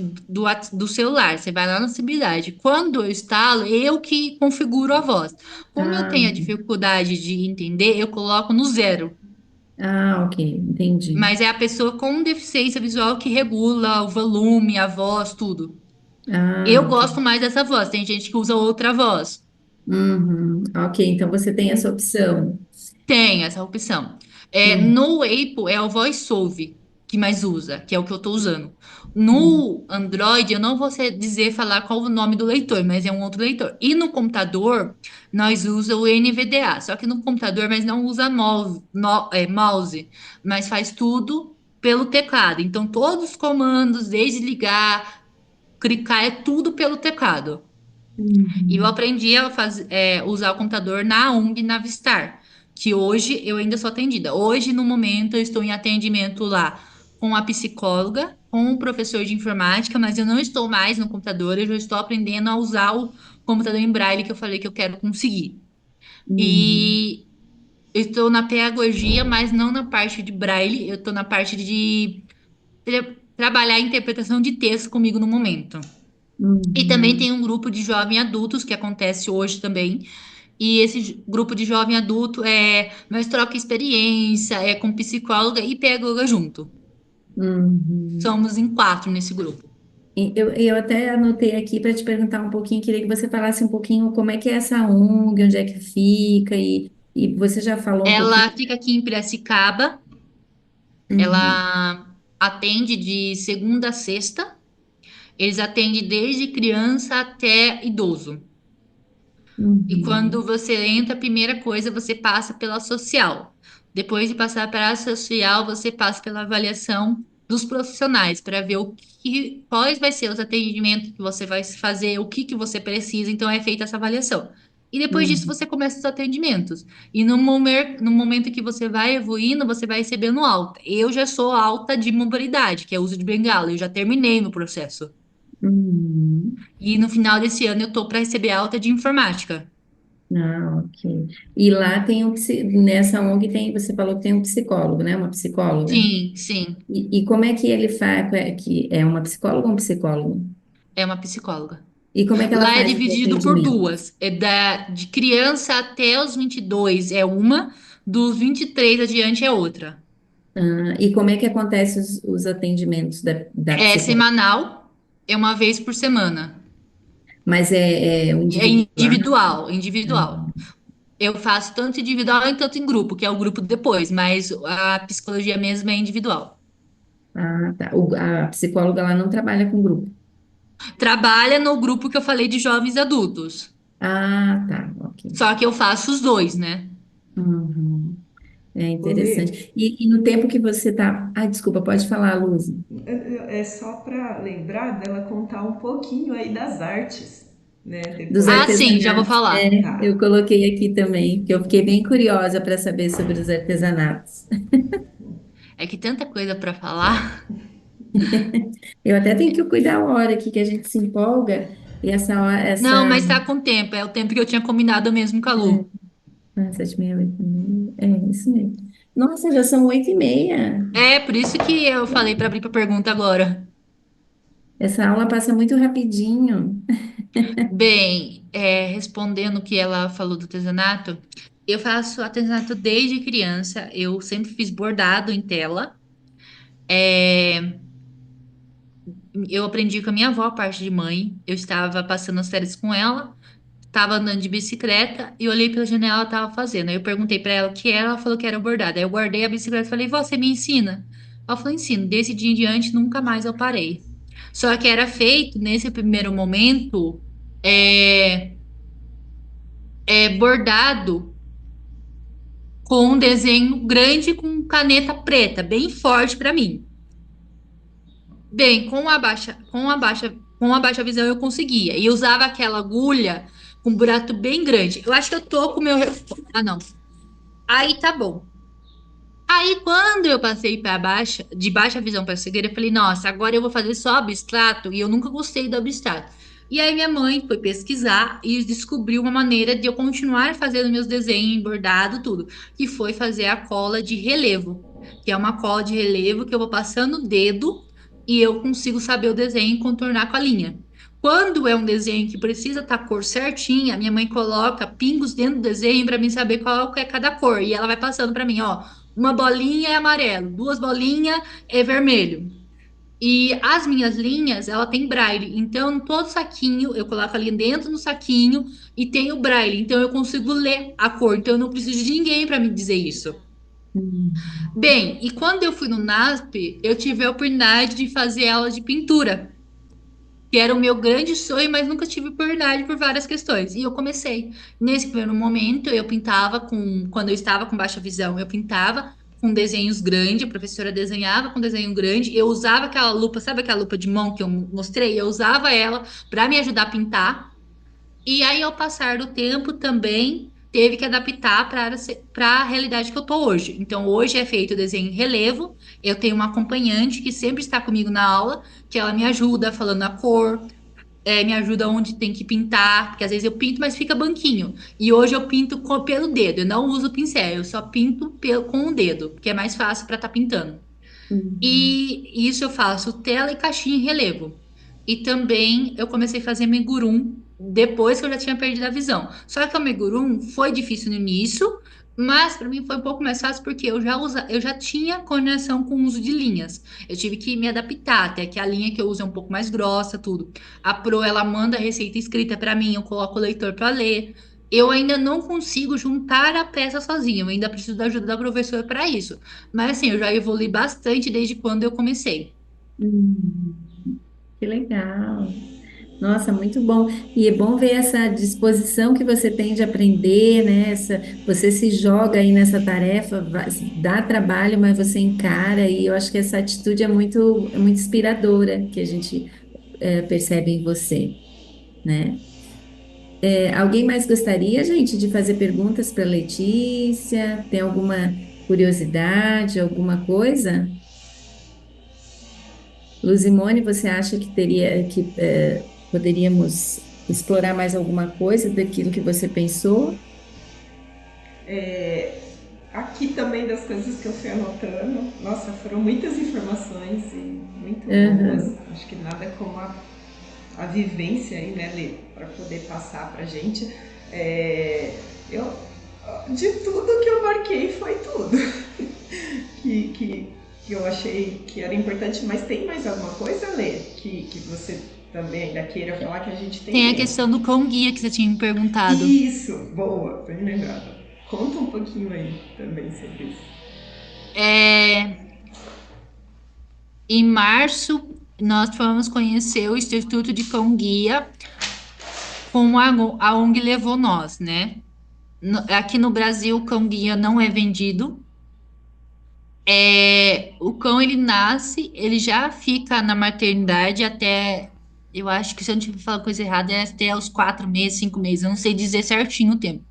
celular. Você vai lá na acessibilidade. Quando eu instalo, eu que configuro a voz. Como eu Ah, tenho a dificuldade de entender, eu coloco no 0. ok, entendi. Mas é a pessoa com deficiência visual que regula o volume, a voz, tudo. Eu Ok. gosto mais dessa voz. Tem gente que usa outra voz. Uhum, ok, então você tem essa opção. Tem essa opção. Hum, No Apple é o VoiceOver que mais usa, que é o que eu estou usando. hum, No Android, eu não vou dizer falar qual o nome do leitor, mas é um outro leitor. E no computador, nós usamos o NVDA. Só que no computador, mas não usa mouse, mas faz tudo pelo teclado. Então, todos os comandos, desde ligar, clicar, é tudo pelo teclado. E eu uhum, aprendi a usar o computador na ONG Navistar, que hoje eu ainda sou atendida. Hoje, no momento, eu estou em atendimento lá com a psicóloga, com o professor de informática, mas eu não estou mais no computador, eu já estou aprendendo a usar o computador em braille que eu falei que eu quero conseguir. uhum, E eu estou na pedagogia, mas não na parte de braille, eu estou na parte de trabalhar a interpretação de texto comigo no momento. E também uhum, tem um grupo de jovem adultos que acontece hoje também. E esse grupo de jovem adulto nós troca experiência, é com psicóloga e pedagoga junto. uhum. Somos em 4 nesse grupo. Eu até anotei aqui para te perguntar um pouquinho, queria que você falasse um pouquinho como é que é essa ONG, onde é que fica, e você já falou um pouquinho. Ela fica aqui em Piracicaba, Uhum, ela atende de segunda a sexta, eles atendem desde criança até idoso. E quando uhum, você entra, a primeira coisa, você passa pela social. Depois de passar pela social, você passa pela avaliação dos profissionais para ver quais vai ser os atendimentos que você vai fazer, o que que você precisa. Então é feita essa avaliação. E depois disso uhum, você começa os atendimentos. E no momento que você vai evoluindo, você vai recebendo alta. Eu já sou alta de mobilidade, que é uso de bengala. Eu já terminei no processo. uhum. E no final desse ano eu tô para receber alta de informática. Ah, ok. E lá tem nessa ONG tem, você falou que tem um psicólogo, né? Uma psicóloga. Sim, sim. E como é que ele faz? Que é uma psicóloga ou um psicólogo? É uma psicóloga. E como é que ela Lá é faz os dividido por atendimentos? duas. De criança até os 22 é uma, dos 23 adiante é outra. Ah, e como é que acontece os atendimentos da É psicóloga? semanal, é uma vez por semana. Mas é o É individual? individual, Ah, individual. Eu faço tanto individual e tanto em grupo, que é o grupo depois, mas a psicologia mesmo é individual. tá. A psicóloga ela não trabalha com grupo. Trabalha no grupo que eu falei de jovens adultos. Ah, tá, ok. Só que eu faço os dois, né? Uhum. É Ô, Lê, interessante. E no tempo que você tá. Ah, desculpa, pode falar, Luz. é só para lembrar dela contar um pouquinho aí das artes, né? Dos Ah, Depois. sim, já vou artesanatos. falar. É, eu Tá. coloquei aqui também, porque eu fiquei bem curiosa para saber sobre os artesanatos. É que tanta coisa para falar. Eu até tenho que cuidar a hora aqui que a gente se empolga e Não, essa mas tá com tempo. É o tempo que eu tinha combinado mesmo com a é, Lu. 7h30, 8h30, é isso mesmo. Nossa, já são 8h30. É, por isso que eu falei para abrir para pergunta agora. Essa aula passa muito rapidinho. Bem, respondendo o que ela falou do artesanato, eu faço artesanato desde criança. Eu sempre fiz bordado em tela. É, eu aprendi com a minha avó, parte de mãe. Eu estava passando as férias com ela, estava andando de bicicleta e olhei pela janela, ela estava fazendo. Aí eu perguntei para ela o que era, ela falou que era bordado. Aí eu guardei a bicicleta e falei, "Vó, você me ensina?" Ela falou, ensino. Desse dia em diante, nunca mais eu parei. Só que era feito nesse primeiro momento, é, bordado com um desenho grande com caneta preta, bem forte para mim. Bem, com a baixa visão eu conseguia. E usava aquela agulha com um buraco bem grande. Eu acho que eu tô com o meu. Ah, não. Aí tá bom. Aí quando eu passei para baixa, de baixa visão para cegueira, eu falei, nossa, agora eu vou fazer só abstrato. E eu nunca gostei do abstrato. E aí minha mãe foi pesquisar e descobriu uma maneira de eu continuar fazendo meus desenhos, bordado, tudo, que foi fazer a cola de relevo, que é uma cola de relevo que eu vou passando o dedo e eu consigo saber o desenho e contornar com a linha. Quando é um desenho que precisa estar a cor certinha, minha mãe coloca pingos dentro do desenho para mim saber qual que é cada cor. E ela vai passando para mim, ó, uma bolinha é amarelo, duas bolinhas é vermelho. E as minhas linhas, ela tem braille. Então, todo saquinho, eu coloco ali dentro do saquinho e tem o braille. Então, eu consigo ler a cor. Então, eu não preciso de ninguém para me dizer isso. Hum. Bem, e quando eu fui no NASP, eu tive a oportunidade de fazer aula de pintura, que era o meu grande sonho, mas nunca tive oportunidade por várias questões. E eu comecei. Nesse primeiro momento, eu pintava quando eu estava com baixa visão, eu pintava com desenhos grandes, a professora desenhava com desenho grande, eu usava aquela lupa, sabe aquela lupa de mão que eu mostrei? Eu usava ela para me ajudar a pintar. E aí, ao passar do tempo, também teve que adaptar para a realidade que eu tô hoje. Então, hoje é feito desenho em relevo. Eu tenho uma acompanhante que sempre está comigo na aula, que ela me ajuda falando a cor, me ajuda onde tem que pintar, porque às vezes eu pinto, mas fica banquinho. E hoje eu pinto pelo dedo, eu não uso pincel, eu só pinto com o dedo, porque é mais fácil para estar pintando. Hum. E isso eu faço tela e caixinha em relevo. E também eu comecei a fazer amigurumi depois que eu já tinha perdido a visão. Só que o amigurumi foi difícil no início, Mas para mim foi um pouco mais fácil porque eu já tinha coordenação com o uso de linhas. Eu tive que me adaptar, até que a linha que eu uso é um pouco mais grossa, tudo. A Pro, ela manda a receita escrita para mim, eu coloco o leitor para ler. Eu ainda não consigo juntar a peça sozinha, eu ainda preciso da ajuda da professora para isso. Mas assim, eu já evolui bastante desde quando eu comecei. Hum, que legal. Nossa, muito bom. E é bom ver essa disposição que você tem de aprender, né? Você se joga aí nessa tarefa, dá trabalho, mas você encara, e eu acho que essa atitude é muito inspiradora, que a gente percebe em você, né? Alguém mais gostaria, gente, de fazer perguntas para Letícia? Tem alguma curiosidade, alguma coisa? Luzimone, você acha que poderíamos explorar mais alguma coisa daquilo que você pensou? Aqui também das coisas que eu fui anotando, nossa, foram muitas informações e muito boas. Aham. Acho que nada como a vivência aí, né, Lê, para poder passar pra gente. É, eu, de tudo que eu marquei foi tudo que, que, que eu achei que era importante, mas tem mais alguma coisa, Lê, que você também ainda queira falar que a gente tem Tem a tempo? questão do cão guia que você tinha me perguntado. Isso, boa, bem lembrada. Conta um pouquinho aí também sobre isso. É, em março, nós fomos conhecer o Instituto de Cão Guia, como a ONG levou nós, né? Aqui no Brasil, o cão guia não é vendido. O cão, ele nasce, ele já fica na maternidade até, eu acho que se eu não tiver falado coisa errada, é até os 4 meses, 5 meses, eu não sei dizer certinho o tempo.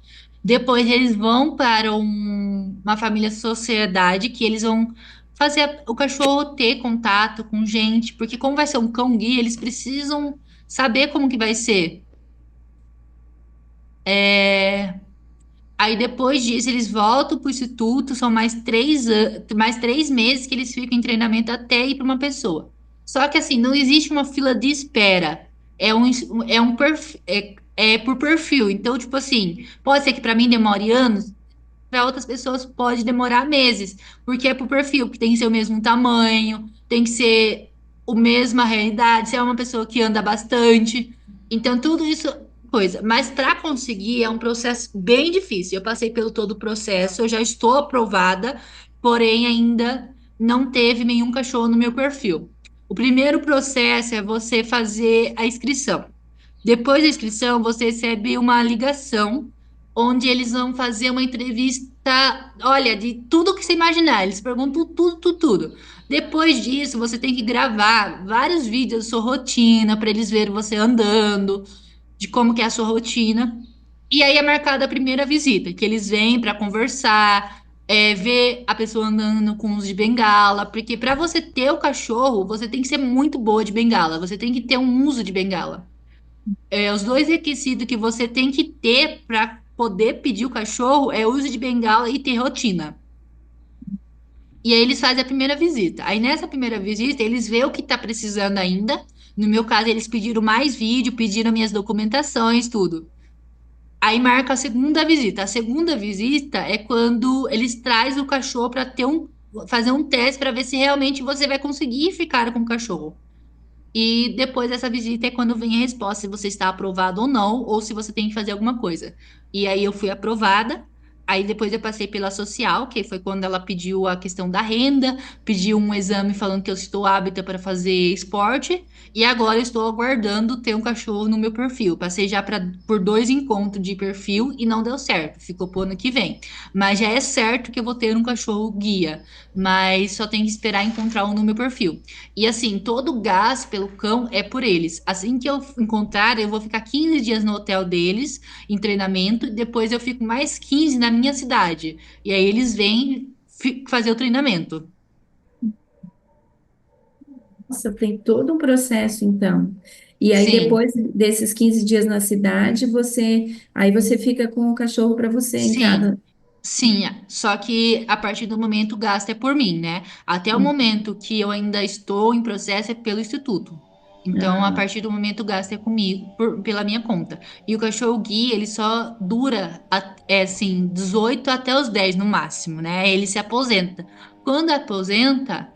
Depois eles vão para uma família sociedade que eles vão fazer o cachorro ter contato com gente, porque como vai ser um cão guia, eles precisam saber como que vai ser. Aí depois disso eles voltam para o instituto, são mais 3 meses que eles ficam em treinamento até ir para uma pessoa. Só que assim, não existe uma fila de espera. É por perfil. Então, tipo assim, pode ser que para mim demore anos, para outras pessoas pode demorar meses, porque é por perfil, porque tem que ser o mesmo tamanho, tem que ser a mesma realidade, se é uma pessoa que anda bastante. Então, tudo isso coisa. Mas para conseguir é um processo bem difícil. Eu passei pelo todo o processo, eu já estou aprovada, porém ainda não teve nenhum cachorro no meu perfil. O primeiro processo é você fazer a inscrição. Depois da inscrição, você recebe uma ligação onde eles vão fazer uma entrevista, olha, de tudo que você imaginar. Eles perguntam tudo, tudo, tudo. Depois disso, você tem que gravar vários vídeos da sua rotina para eles verem você andando, de como que é a sua rotina. E aí é marcada a primeira visita, que eles vêm para conversar, ver a pessoa andando com uso de bengala, porque para você ter o cachorro, você tem que ser muito boa de bengala, você tem que ter um uso de bengala. Os dois requisitos que você tem que ter para poder pedir o cachorro é uso de bengala e ter rotina. E aí eles fazem a primeira visita. Aí nessa primeira visita, eles veem o que está precisando ainda. No meu caso, eles pediram mais vídeo, pediram minhas documentações, tudo. Aí marca a segunda visita. A segunda visita é quando eles trazem o cachorro para fazer um teste para ver se realmente você vai conseguir ficar com o cachorro. E depois dessa visita é quando vem a resposta se você está aprovado ou não, ou se você tem que fazer alguma coisa. E aí eu fui aprovada. Aí depois eu passei pela social, que foi quando ela pediu a questão da renda, pediu um exame falando que eu estou apta para fazer esporte, e agora eu estou aguardando ter um cachorro no meu perfil. Passei já por 2 encontros de perfil e não deu certo, ficou pro ano que vem. Mas já é certo que eu vou ter um cachorro guia, mas só tem que esperar encontrar um no meu perfil. E assim, todo o gasto pelo cão é por eles. Assim que eu encontrar, eu vou ficar 15 dias no hotel deles, em treinamento, e depois eu fico mais 15 na minha cidade. E aí eles vêm fazer o treinamento. Nossa, tem todo um processo, então. E aí, Sim, depois desses 15 dias na cidade, aí você fica com o cachorro para você em sim. cada. Sim, só que a partir do momento o gasto é por mim, né? Até o momento que eu ainda estou em processo é pelo instituto. Então, a Ah, partir do momento, o gasto é comigo, pela minha conta. E o cachorro guia, ele só dura, assim, 18 até os 10 no máximo, né? Ele se aposenta. Quando aposenta,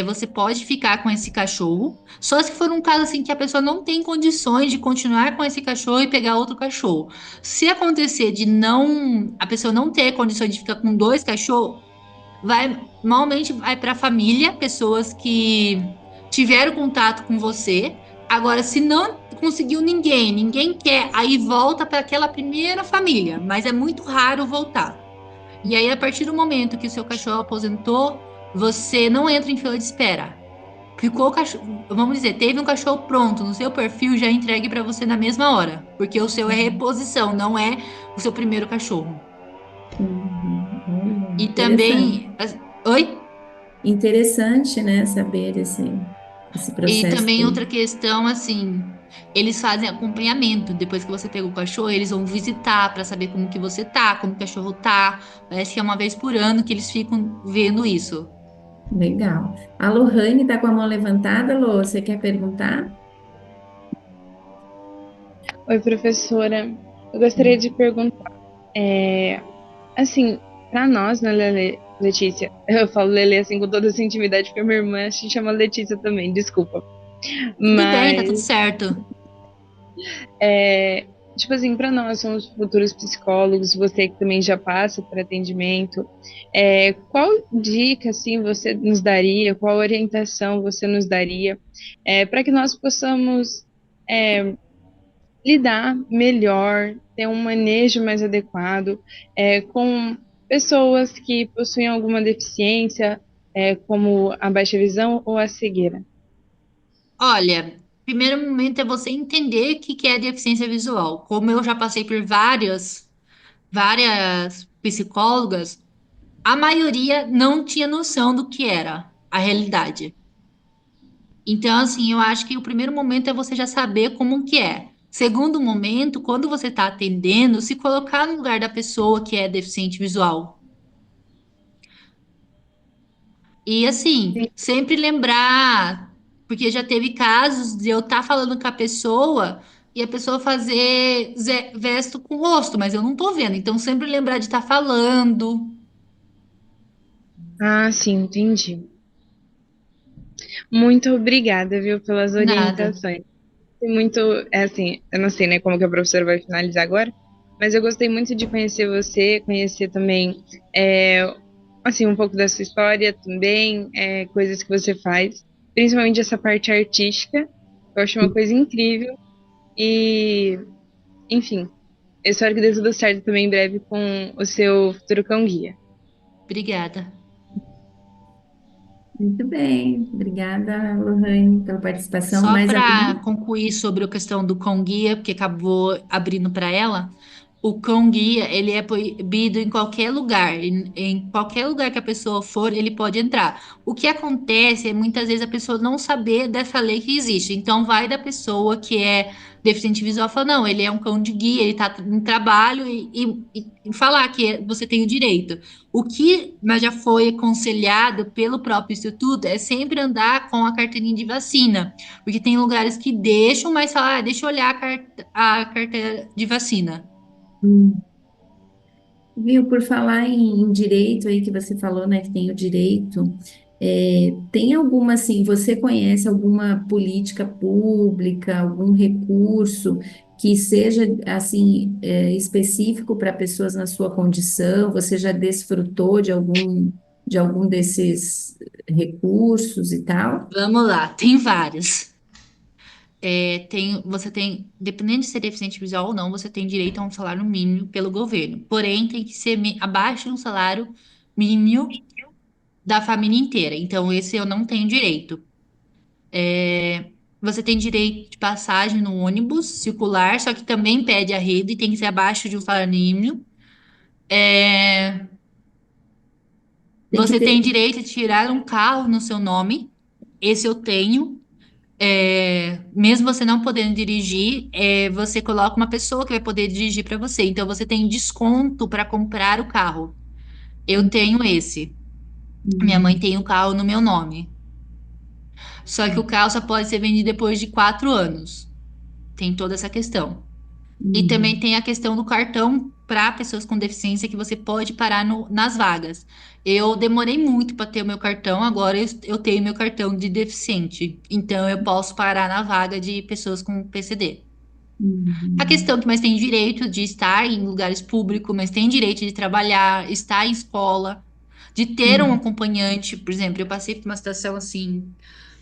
você pode ficar com esse cachorro, só se for um caso, assim, que a pessoa não tem condições de continuar com esse cachorro e pegar outro cachorro. Se acontecer de não, a pessoa não ter condições de ficar com dois cachorros, normalmente vai para a família, pessoas que tiveram contato com você. Agora, se não conseguiu ninguém, ninguém quer, aí volta para aquela primeira família, mas é muito raro voltar. E aí, a partir do momento que o seu cachorro aposentou, você não entra em fila de espera. Ficou o cachorro, vamos dizer, teve um cachorro pronto no seu perfil, já entregue para você na mesma hora, porque o seu é reposição, não é o seu primeiro cachorro. uhum. Olha, E interessante. também, oi? Interessante, né, saber esse E processo também todo. outra questão, assim, eles fazem acompanhamento. Depois que você pega o cachorro, eles vão visitar para saber como que você tá, como o cachorro tá. Parece que é uma vez por ano que eles ficam vendo isso. Legal. A Lohane está com a mão levantada, Lô, você quer perguntar? Oi, professora. Eu gostaria de perguntar, é, assim, para nós, né, Letícia, eu falo Lele assim com toda essa intimidade, porque minha irmã se chama Letícia também, desculpa. Tudo bem, tá Mas, tudo certo. é, tipo assim, para nós, somos futuros psicólogos, você que também já passa por atendimento, qual dica, assim, você nos daria, qual orientação você nos daria, para que nós possamos é, lidar melhor, ter um manejo mais adequado com pessoas que possuem alguma deficiência, como a baixa visão ou a cegueira. Olha, primeiro momento é você entender o que que é deficiência visual. Como eu já passei por várias psicólogas, a maioria não tinha noção do que era a realidade. Então, assim, eu acho que o primeiro momento é você já saber como que é. Segundo momento, quando você está atendendo, se colocar no lugar da pessoa que é deficiente visual. E, assim, sempre lembrar, porque já teve casos de eu estar falando com a pessoa e a pessoa fazer gesto com o rosto, mas eu não tô vendo. Então, sempre lembrar de estar falando. Ah, sim, entendi. Muito obrigada, viu, pelas Nada. orientações. Tem muito, assim, eu não sei, né, como que a professora vai finalizar agora, mas eu gostei muito de conhecer você, conhecer também, é, assim, um pouco da sua história também, coisas que você faz, principalmente essa parte artística, eu acho uma coisa incrível e, enfim, eu espero que dê tudo certo também em breve com o seu futuro cão guia. Obrigada. Muito bem. Obrigada, Lohane, pela participação. Só Mais para alguém? concluir sobre a questão do cão guia, porque acabou abrindo para ela, o cão guia ele é proibido em qualquer lugar, em qualquer lugar que a pessoa for, ele pode entrar. O que acontece é muitas vezes a pessoa não saber dessa lei que existe. Então vai da pessoa que é deficiente visual falar, não, ele é um cão de guia, ele está em trabalho e falar que você tem o direito. O que mas já foi aconselhado pelo próprio instituto é sempre andar com a carteirinha de vacina. Porque tem lugares que deixam, mas falar, deixa eu olhar a carteira de vacina. Hum. Viu, por falar em direito aí que você falou, né, que tem o direito, tem alguma, assim, você conhece alguma política pública, algum recurso que seja, assim, específico para pessoas na sua condição? Você já desfrutou de algum desses recursos e tal? Vamos lá, tem vários. Você tem, dependendo de ser deficiente visual ou não, você tem direito a um salário mínimo pelo governo. Porém, tem que ser abaixo de um salário mínimo da família inteira. Então, esse eu não tenho direito. Você tem direito de passagem no ônibus circular, só que também pede a rede e tem que ser abaixo de um salário mínimo. É, Tem que Você tem ter. direito de tirar um carro no seu nome. Esse eu tenho. Mesmo você não podendo dirigir, você coloca uma pessoa que vai poder dirigir para você. Então você tem desconto para comprar o carro. Eu tenho esse. Minha mãe Hum, tem o carro no meu nome. Só que o carro só pode ser vendido depois de 4 anos. Tem toda essa questão. E também Uhum. tem a questão do cartão para pessoas com deficiência que você pode parar nas vagas. Eu demorei muito para ter o meu cartão, agora eu tenho meu cartão de deficiente. Então eu posso parar na vaga de pessoas com PCD. A Uhum. questão que mais tem direito de estar em lugares públicos, mas tem direito de trabalhar, estar em escola, de ter um Uhum. acompanhante. Por exemplo, eu passei por uma situação assim,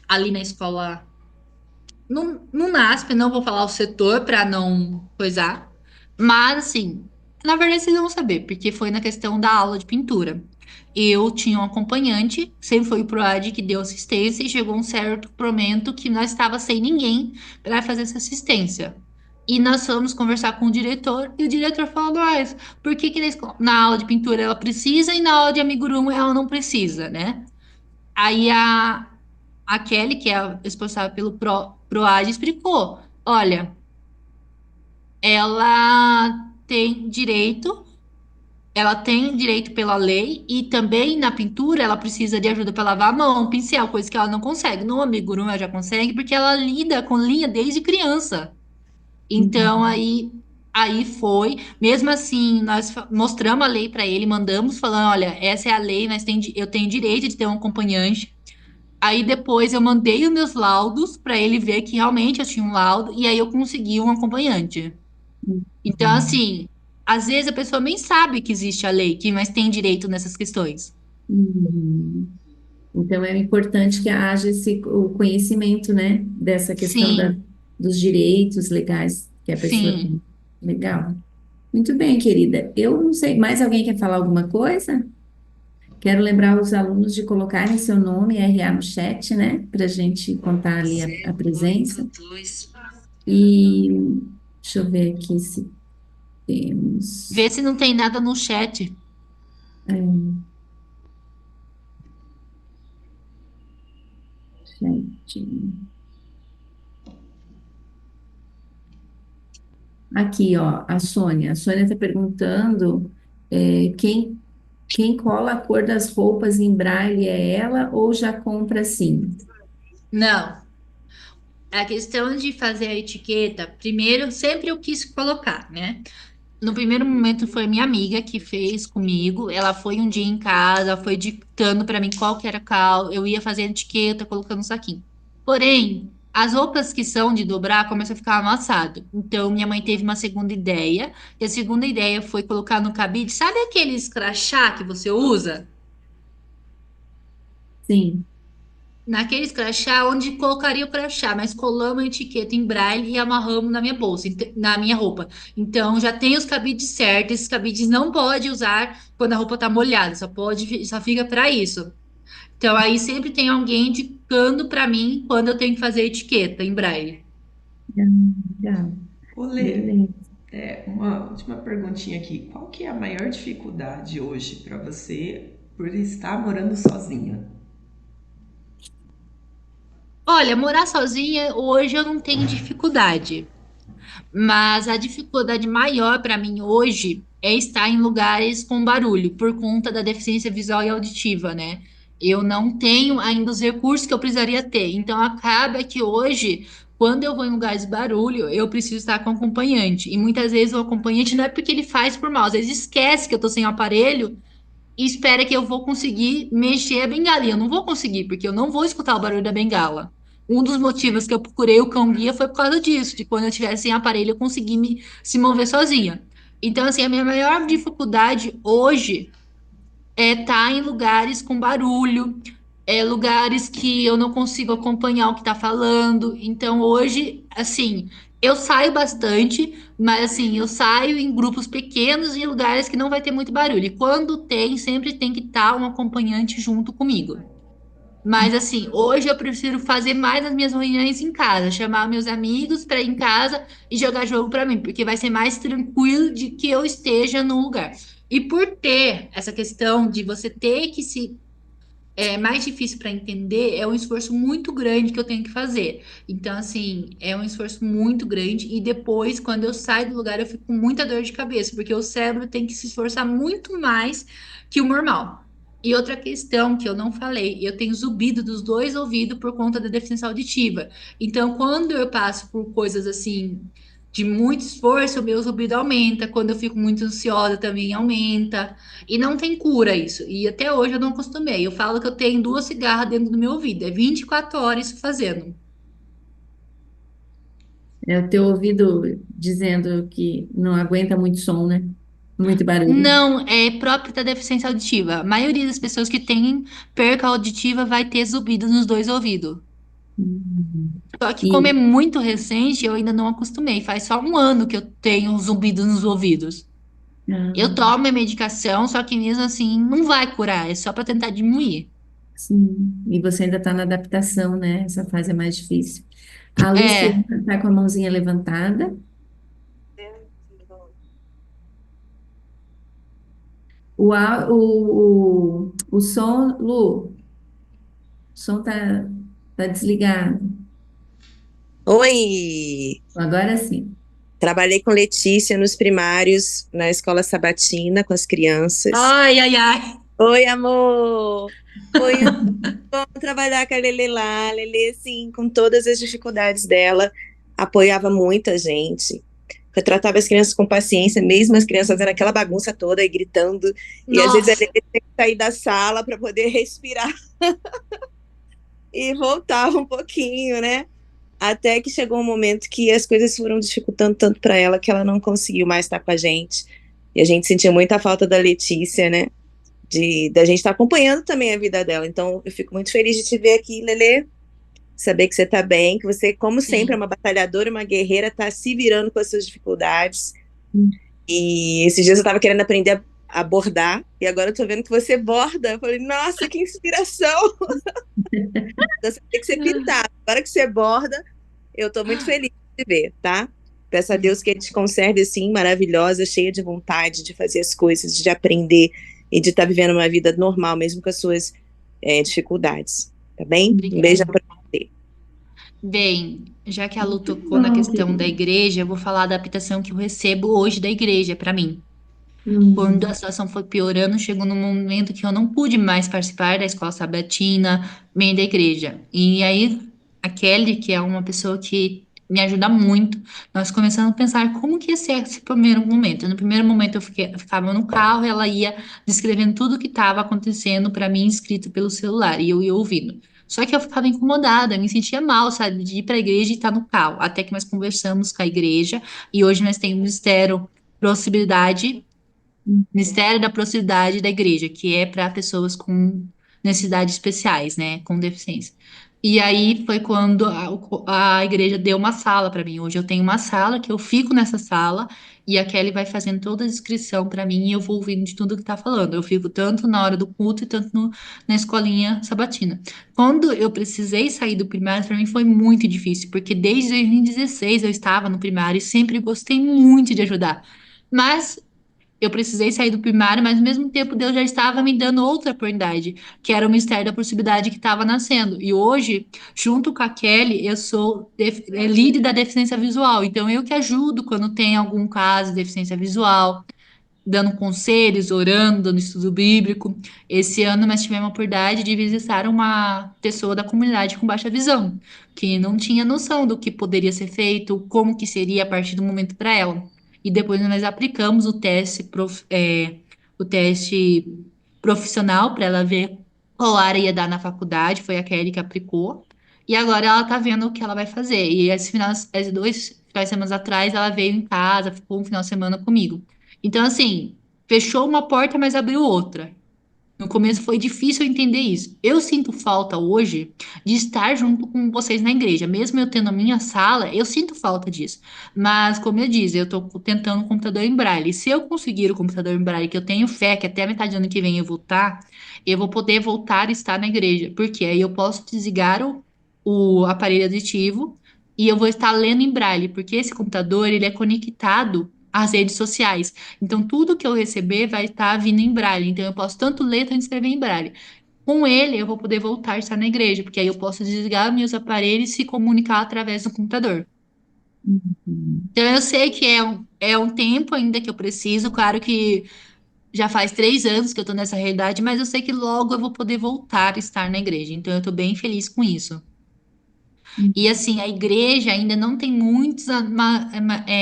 ali na escola, no NASP, não vou falar o setor para não coisar, mas assim, na verdade vocês vão saber, porque foi na questão da aula de pintura. Eu tinha um acompanhante, sempre foi o PROAD que deu assistência, e chegou um certo momento que nós estava sem ninguém para fazer essa assistência. E nós fomos conversar com o diretor, e o diretor falou: mas por que que na aula de pintura ela precisa e na aula de amigurumi ela não precisa, né? Aí a Kelly, que é a responsável pelo PROAD, explicou: olha, ela tem direito, ela tem direito pela lei, e também na pintura ela precisa de ajuda para lavar a mão, pincel, coisa que ela não consegue. No amigurumi ela já consegue, porque ela lida com linha desde criança. Então, Uhum. aí foi, mesmo assim, nós mostramos a lei para ele, mandamos falando, olha, essa é a lei, eu tenho direito de ter um acompanhante. Aí depois eu mandei os meus laudos para ele ver que realmente eu tinha um laudo, e aí eu consegui um acompanhante. Então, Uhum. assim, às vezes a pessoa nem sabe que existe a lei, que mas tem direito nessas questões. Uhum. Então é importante que haja o conhecimento, né, dessa questão Sim, dos direitos legais que a pessoa sim. tem. Legal. Muito bem, querida. Eu não sei, mais alguém quer falar alguma coisa? Quero lembrar os alunos de colocarem seu nome e RA no chat, né, para a gente contar ali a oito presença. dois E deixa eu ver aqui se temos. Vê se não tem nada no chat. É, chat. Aqui, ó, a Sônia. A Sônia está perguntando quem cola a cor das roupas em braille é ela ou já compra assim? Não. A questão de fazer a etiqueta, primeiro, sempre eu quis colocar, né? No primeiro momento foi minha amiga que fez comigo. Ela foi um dia em casa, foi dictando para mim qual que era a cal. Eu ia fazendo etiqueta, colocando no saquinho. Porém, as roupas que são de dobrar começam a ficar amassado. Então, minha mãe teve uma segunda ideia. E a segunda ideia foi colocar no cabide. Sabe aqueles crachá que você usa? Sim. Naqueles crachá, onde colocaria o crachá, mas colamos a etiqueta em braille e amarramos na minha bolsa, na minha roupa. Então já tem os cabides certos, esses cabides não pode usar quando a roupa tá molhada, só fica para isso. Então aí sempre tem alguém indicando para mim quando eu tenho que fazer a etiqueta em braille. Legal. Olê, Beleza. uma última perguntinha aqui. Qual que é a maior dificuldade hoje para você por estar morando sozinha? Olha, morar sozinha hoje eu não tenho dificuldade. Mas a dificuldade maior para mim hoje é estar em lugares com barulho, por conta da deficiência visual e auditiva, né? Eu não tenho ainda os recursos que eu precisaria ter. Então, acaba que hoje, quando eu vou em lugares de barulho, eu preciso estar com acompanhante. E muitas vezes o acompanhante não é porque ele faz por mal, às vezes esquece que eu tô sem o aparelho e espera que eu vou conseguir mexer a bengala. E eu não vou conseguir, porque eu não vou escutar o barulho da bengala. Um dos motivos que eu procurei o cão-guia foi por causa disso, de quando eu tivesse sem aparelho, eu conseguir se mover sozinha. Então, assim, a minha maior dificuldade hoje é estar em lugares com barulho, lugares que eu não consigo acompanhar o que está falando. Então, hoje, assim, eu saio bastante, mas assim, eu saio em grupos pequenos em lugares que não vai ter muito barulho. E quando tem, sempre tem que estar um acompanhante junto comigo. Mas assim, hoje eu prefiro fazer mais as minhas reuniões em casa, chamar meus amigos para ir em casa e jogar jogo para mim, porque vai ser mais tranquilo de que eu esteja no lugar. E por ter essa questão de você ter que se mais difícil para entender, é um esforço muito grande que eu tenho que fazer. Então, assim, é um esforço muito grande. E depois, quando eu saio do lugar, eu fico com muita dor de cabeça, porque o cérebro tem que se esforçar muito mais que o normal. E outra questão que eu não falei, eu tenho zumbido dos dois ouvidos por conta da deficiência auditiva. Então, quando eu passo por coisas assim de muito esforço, o meu zumbido aumenta. Quando eu fico muito ansiosa, também aumenta. E não tem cura isso. E até hoje eu não acostumei. Eu falo que eu tenho duas cigarras dentro do meu ouvido. É 24 horas isso fazendo. É o teu ouvido dizendo que não aguenta muito som, né? Muito barulho. Não, é próprio da deficiência auditiva. A maioria das pessoas que têm perca auditiva vai ter zumbido nos dois ouvidos. Uhum. Só que como é E, muito recente, eu ainda não acostumei. Faz só um ano que eu tenho um zumbido nos ouvidos. Eu ah, tomo a medicação, só que mesmo assim não vai curar, é só para tentar diminuir. sim, e você ainda está na adaptação, né? Essa fase é mais difícil. A Luciana É. está com a mãozinha levantada. O som, Lu, o som tá desligado. Oi! Agora sim. Trabalhei com Letícia nos primários, na escola sabatina, com as crianças. Ai, ai, ai. Oi, amor! Foi bom trabalhar com a Lele lá. A Lele, assim, com todas as dificuldades dela, apoiava muito a gente. Eu tratava as crianças com paciência, mesmo as crianças fazendo aquela bagunça toda e gritando. E às vezes a Nossa. Lele tinha que sair da sala para poder respirar e voltar um pouquinho, né? Até que chegou um momento que as coisas foram dificultando tanto para ela que ela não conseguiu mais estar com a gente. E a gente sentia muita falta da Letícia, né? Da gente estar acompanhando também a vida dela. Então, eu fico muito feliz de te ver aqui, Lelê. Saber que você está bem, que você, como sempre, é Sim. uma batalhadora, uma guerreira, está se virando com as suas dificuldades. E esses dias eu estava querendo aprender a bordar, e agora eu tô vendo que você borda. Eu falei, nossa, que inspiração! Então, você tem que ser pintado. Agora que você borda, eu tô muito feliz de ver, tá? Peço a Deus que ele te conserve assim, maravilhosa, cheia de vontade de fazer as coisas, de aprender e de estar vivendo uma vida normal, mesmo com as suas dificuldades. Tá bem? Um beijão Obrigada. pra você. Bem, já que a Lu tocou na Bom, questão da querido. igreja, eu vou falar da adaptação que eu recebo hoje da igreja para mim. Quando a Hum, situação foi piorando, chegou num momento que eu não pude mais participar da escola sabatina, nem da igreja. E aí, a Kelly, que é uma pessoa que me ajuda muito, nós começamos a pensar como que ia ser esse primeiro momento. No primeiro momento, eu ficava no carro, ela ia descrevendo tudo o que estava acontecendo para mim, escrito pelo celular, e eu ia ouvindo. Só que eu ficava incomodada, me sentia mal, sabe, de ir para a igreja e estar no carro. Até que nós conversamos com a igreja, e hoje nós temos o Ministério Proximidade Ministério da Proximidade da Igreja, que é para pessoas com necessidades especiais, né, com deficiência. E aí foi quando a igreja deu uma sala para mim. Hoje eu tenho uma sala que eu fico nessa sala e a Kelly vai fazendo toda a descrição para mim e eu vou ouvindo de tudo que tá falando. Eu fico tanto na hora do culto e tanto na escolinha sabatina. Quando eu precisei sair do primário, para mim foi muito difícil, porque desde 2016 eu estava no primário e sempre gostei muito de ajudar. Mas eu precisei sair do primário, mas ao mesmo tempo Deus já estava me dando outra oportunidade, que era o Ministério da Proximidade que estava nascendo. E hoje, junto com a Kelly, eu sou líder da deficiência visual. Então, eu que ajudo quando tem algum caso de deficiência visual, dando conselhos, orando, dando estudo bíblico. Esse ano nós tivemos a oportunidade de visitar uma pessoa da comunidade com baixa visão, que não tinha noção do que poderia ser feito, como que seria a partir do momento para ela. E depois nós aplicamos o teste profissional para ela ver qual área ia dar na faculdade, foi a Kelly que aplicou. E agora ela tá vendo o que ela vai fazer. E esse dois finais de semana atrás, ela veio em casa, ficou um final de semana comigo. Então, assim, fechou uma porta, mas abriu outra. No começo foi difícil entender isso. Eu sinto falta hoje de estar junto com vocês na igreja. Mesmo eu tendo a minha sala, eu sinto falta disso. Mas, como eu disse, eu estou tentando um computador em braille. Se eu conseguir o computador em braille, que eu tenho fé que até a metade do ano que vem eu voltar, eu vou poder voltar a estar na igreja. Porque aí eu posso desligar o aparelho aditivo e eu vou estar lendo em braille. Porque esse computador, ele é conectado às redes sociais. Então, tudo que eu receber vai estar vindo em braille. Então, eu posso tanto ler, tanto escrever em braille. Com ele, eu vou poder voltar a estar na igreja, porque aí eu posso desligar meus aparelhos e se comunicar através do computador. hum, Então, eu sei que é um tempo ainda que eu preciso. Claro que Já faz 3 anos que eu tô nessa realidade, mas eu sei que logo eu vou poder voltar a estar na igreja. Então eu tô bem feliz com isso. E assim, a igreja ainda não tem muitos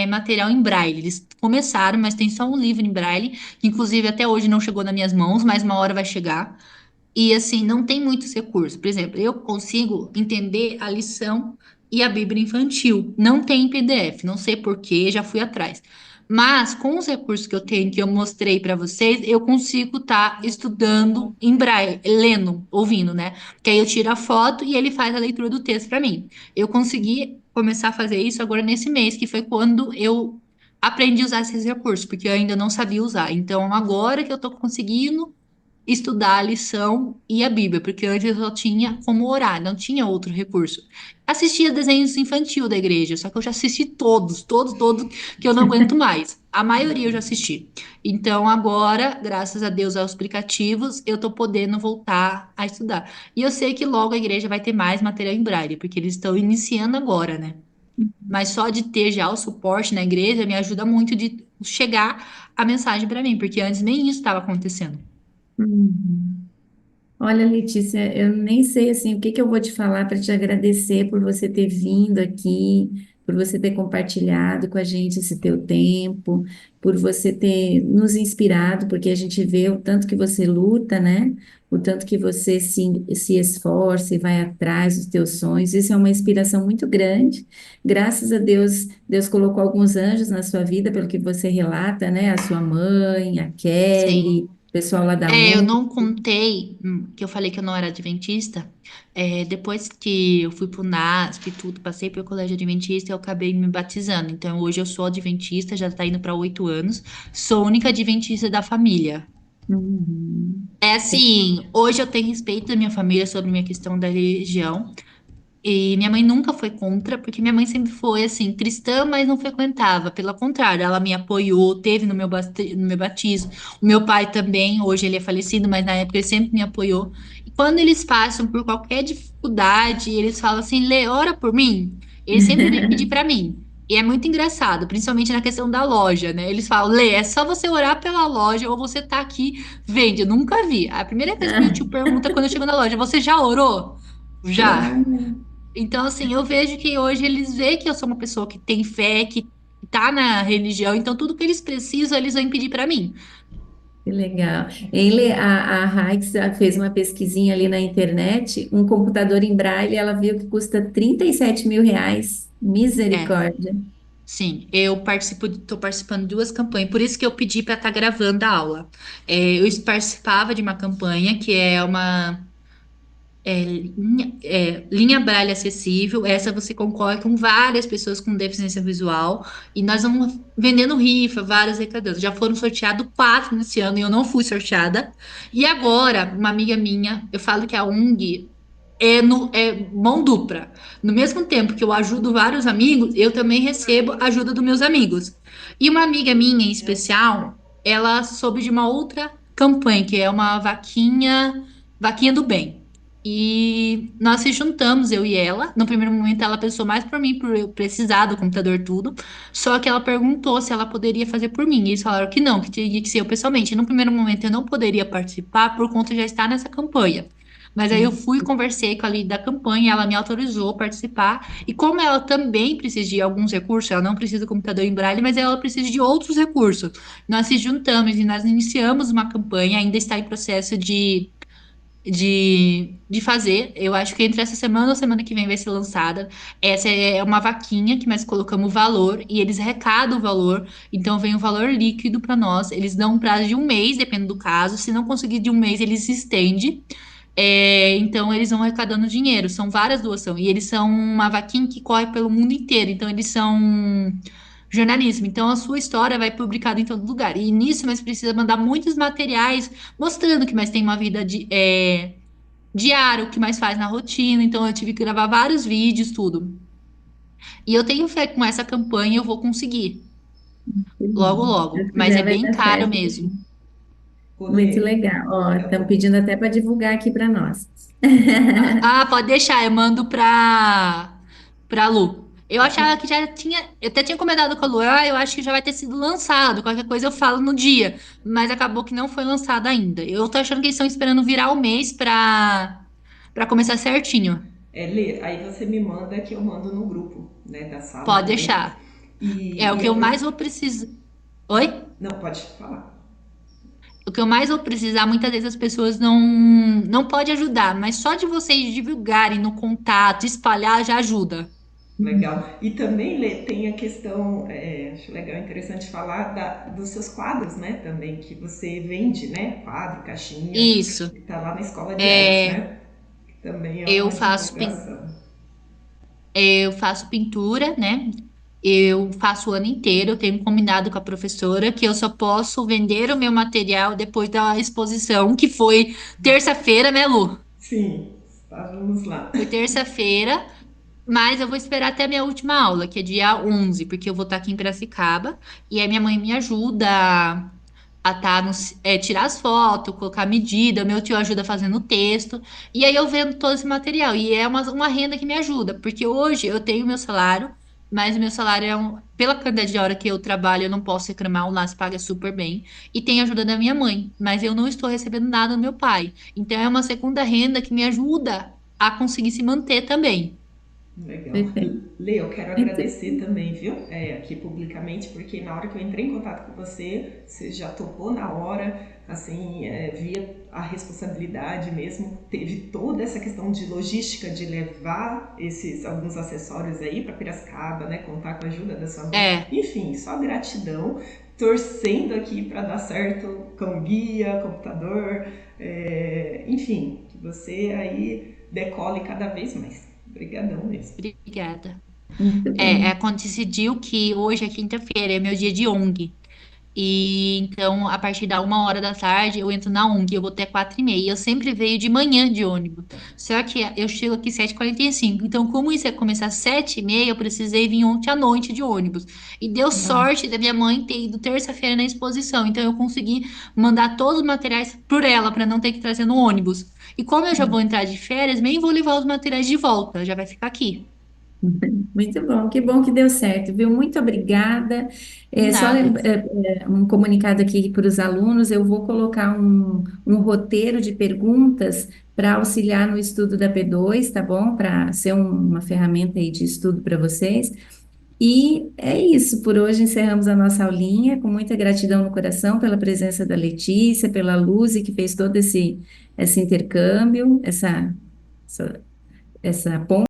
material em braille. Eles começaram, mas tem só um livro em braille, que inclusive até hoje não chegou nas minhas mãos, mas uma hora vai chegar. E assim, não tem muitos recursos. Por exemplo, eu consigo entender a lição e a Bíblia infantil. Não tem em PDF, não sei por quê, já fui atrás. Mas com os recursos que eu tenho, que eu mostrei para vocês, eu consigo estar estudando em braille, lendo, ouvindo, né? Que aí eu tiro a foto e ele faz a leitura do texto para mim. Eu consegui começar a fazer isso agora nesse mês, que foi quando eu aprendi a usar esses recursos, porque eu ainda não sabia usar. Então, agora que eu tô conseguindo estudar a lição e a Bíblia, porque antes eu só tinha como orar, não tinha outro recurso. Assistia desenhos infantil da igreja, só que eu já assisti todos, todos, todos, que eu não aguento mais. A maioria eu já assisti. Então agora, graças a Deus aos aplicativos, eu tô podendo voltar a estudar. E eu sei que logo a igreja vai ter mais material em braille, porque eles estão iniciando agora, né? Mas só de ter já o suporte na igreja me ajuda muito de chegar a mensagem para mim, porque antes nem isso estava acontecendo. Uhum. Olha, Letícia, eu nem sei assim o que que eu vou te falar para te agradecer por você ter vindo aqui, por você ter compartilhado com a gente esse teu tempo, por você ter nos inspirado, porque a gente vê o tanto que você luta, né? O tanto que você se esforça e vai atrás dos teus sonhos. Isso é uma inspiração muito grande. Graças a Deus, Deus colocou alguns anjos na sua vida, pelo que você relata, né? A sua mãe, a Kelly, Sim. o pessoal lá da Eu ONG. não contei que eu falei que eu não era adventista. Depois que eu fui pro NASP e tudo, passei pelo colégio adventista, eu acabei me batizando. Então hoje eu sou adventista, já tá indo para 8 anos. Sou a única adventista da família. Uhum. É assim, hoje eu tenho respeito da minha família sobre minha questão da religião. E minha mãe nunca foi contra, porque minha mãe sempre foi assim, cristã, mas não frequentava. Pelo contrário, ela me apoiou, teve no meu batismo. O meu pai também, hoje ele é falecido, mas na época ele sempre me apoiou. E quando eles passam por qualquer dificuldade, eles falam assim: Lê, ora por mim. Eles sempre vêm pedir para mim. E é muito engraçado, principalmente na questão da loja, né? Eles falam: Lê, é só você orar pela loja ou você tá aqui, vende. Eu nunca vi. A primeira coisa que meu tio pergunta quando eu chego na loja: Você já orou? Já. Uau, Então, assim, eu vejo que hoje eles veem que eu sou uma pessoa que tem fé, que tá na religião, então tudo que eles precisam, eles vão pedir para mim. que legal. Ele, a Raix fez uma pesquisinha ali na internet, um computador em braille, ela viu que custa R$ 37.000. É, Misericórdia. sim, eu participo, tô participando de 2 campanhas, por isso que eu pedi para estar gravando a aula. Eu participava de uma campanha que é uma linha Braille acessível. Essa você concorre com várias pessoas com deficiência visual. E nós vamos vendendo rifa, várias arrecadadas. Já foram sorteados 4 nesse ano e eu não fui sorteada. E agora, uma amiga minha, eu falo que a ONG é mão dupla. No mesmo tempo que eu ajudo vários amigos, eu também recebo ajuda dos meus amigos. E uma amiga minha em especial, ela soube de uma outra campanha, que é uma vaquinha do bem. E nós se juntamos, eu e ela. No primeiro momento, ela pensou mais por mim, por eu precisar do computador, tudo. Só que ela perguntou se ela poderia fazer por mim. E eles falaram que não, que tinha que ser eu pessoalmente. E no primeiro momento, eu não poderia participar por conta de já estar nessa campanha. Mas aí eu fui, conversei com a líder da campanha, ela me autorizou a participar. E como ela também precisa de alguns recursos, ela não precisa do computador em braille, mas ela precisa de outros recursos. Nós se juntamos e nós iniciamos uma campanha, ainda está em processo de fazer. Eu acho que entre essa semana ou semana que vem vai ser lançada. Essa é uma vaquinha que nós colocamos o valor e eles arrecadam o valor. Então vem o valor líquido para nós. Eles dão um prazo de um mês, dependendo do caso. Se não conseguir de um mês, eles se estende. Então eles vão arrecadando dinheiro. São várias doações. E eles são uma vaquinha que corre pelo mundo inteiro. Então eles são jornalismo. Então a sua história vai publicada em todo lugar. E nisso, mas precisa mandar muitos materiais mostrando que mais tem uma vida diária, o que mais faz na rotina. Então eu tive que gravar vários vídeos, tudo. E eu tenho fé que com essa campanha eu vou conseguir. Logo, Se logo. Deus Mas é quiser, vai bem dar caro certo. mesmo. Ô, Muito Lê, legal. Ó, estão eu- pedindo até para divulgar aqui para nós. Ah, pode deixar, eu mando pra Lu. Eu achava que já tinha. Eu até tinha comentado com a Luan, eu acho que já vai ter sido lançado. Qualquer coisa eu falo no dia. Mas acabou que não foi lançado ainda. Eu tô achando que eles estão esperando virar o mês pra começar certinho. Lê, aí você me manda que eu mando no grupo, né, da sala Pode também. deixar. É o E que eu apro- mais vou precisar. Oi? Não, pode falar. O que eu mais vou precisar, muitas vezes as pessoas não pode ajudar, mas só de vocês divulgarem no contato, espalhar já ajuda. Legal. E também, Lê, tem a questão, acho legal, interessante falar dos seus quadros, né? Também, que você vende, né? Quadro, caixinha, Isso. que tá lá na escola de artes, É, né? Que também é eu uma faço, divulgação. eu faço pintura, né? Eu faço o ano inteiro, eu tenho combinado com a professora que eu só posso vender o meu material depois da exposição, que foi terça-feira, né, Lu? Sim, estávamos lá. Foi terça-feira, mas eu vou esperar até a minha última aula, que é dia 11, porque eu vou estar aqui em Piracicaba, e aí minha mãe me ajuda a tá tirar as fotos, colocar medida, meu tio ajuda fazendo o texto, e aí eu vendo todo esse material, e é uma renda que me ajuda, porque hoje eu tenho meu salário, mas o meu salário pela quantidade de hora que eu trabalho, eu não posso reclamar, o LAS paga super bem, e tem a ajuda da minha mãe, mas eu não estou recebendo nada do meu pai, então é uma segunda renda que me ajuda a conseguir se manter também. Legal. Perfeito. Lê, eu quero Muito agradecer também, viu? Aqui publicamente, porque na hora que eu entrei em contato com você, você já topou na hora, assim, via a responsabilidade mesmo, teve toda essa questão de logística de levar esses alguns acessórios aí para Piracicaba, né? Contar com a ajuda da sua mãe. É, Enfim, só gratidão, torcendo aqui para dar certo com guia, computador, enfim, que você aí decole cada vez mais. Obrigadão mesmo. obrigada. muito bem. Coincidiu que hoje é quinta-feira, é meu dia de ONG. E então, a partir da 1 hora da tarde, eu entro na ONG, eu vou até 4h30. Eu sempre venho de manhã de ônibus. Só que eu chego aqui 7h45. Então, como isso ia começar às 7h30, eu precisei vir ontem à noite de ônibus. E deu sorte da minha mãe ter ido terça-feira na exposição. Então, eu consegui mandar todos os materiais por ela, para não ter que trazer no ônibus. E como eu já vou entrar de férias, nem vou levar os materiais de volta, já vai ficar aqui. Muito bom, que bom que deu certo, viu? Muito obrigada. Só Nada. um comunicado aqui para os alunos: eu vou colocar um roteiro de perguntas para auxiliar no estudo da P2, tá bom? Para ser uma ferramenta aí de estudo para vocês. E é isso, por hoje encerramos a nossa aulinha, com muita gratidão no coração pela presença da Letícia, pela Luzi, que fez todo esse intercâmbio, essa ponte.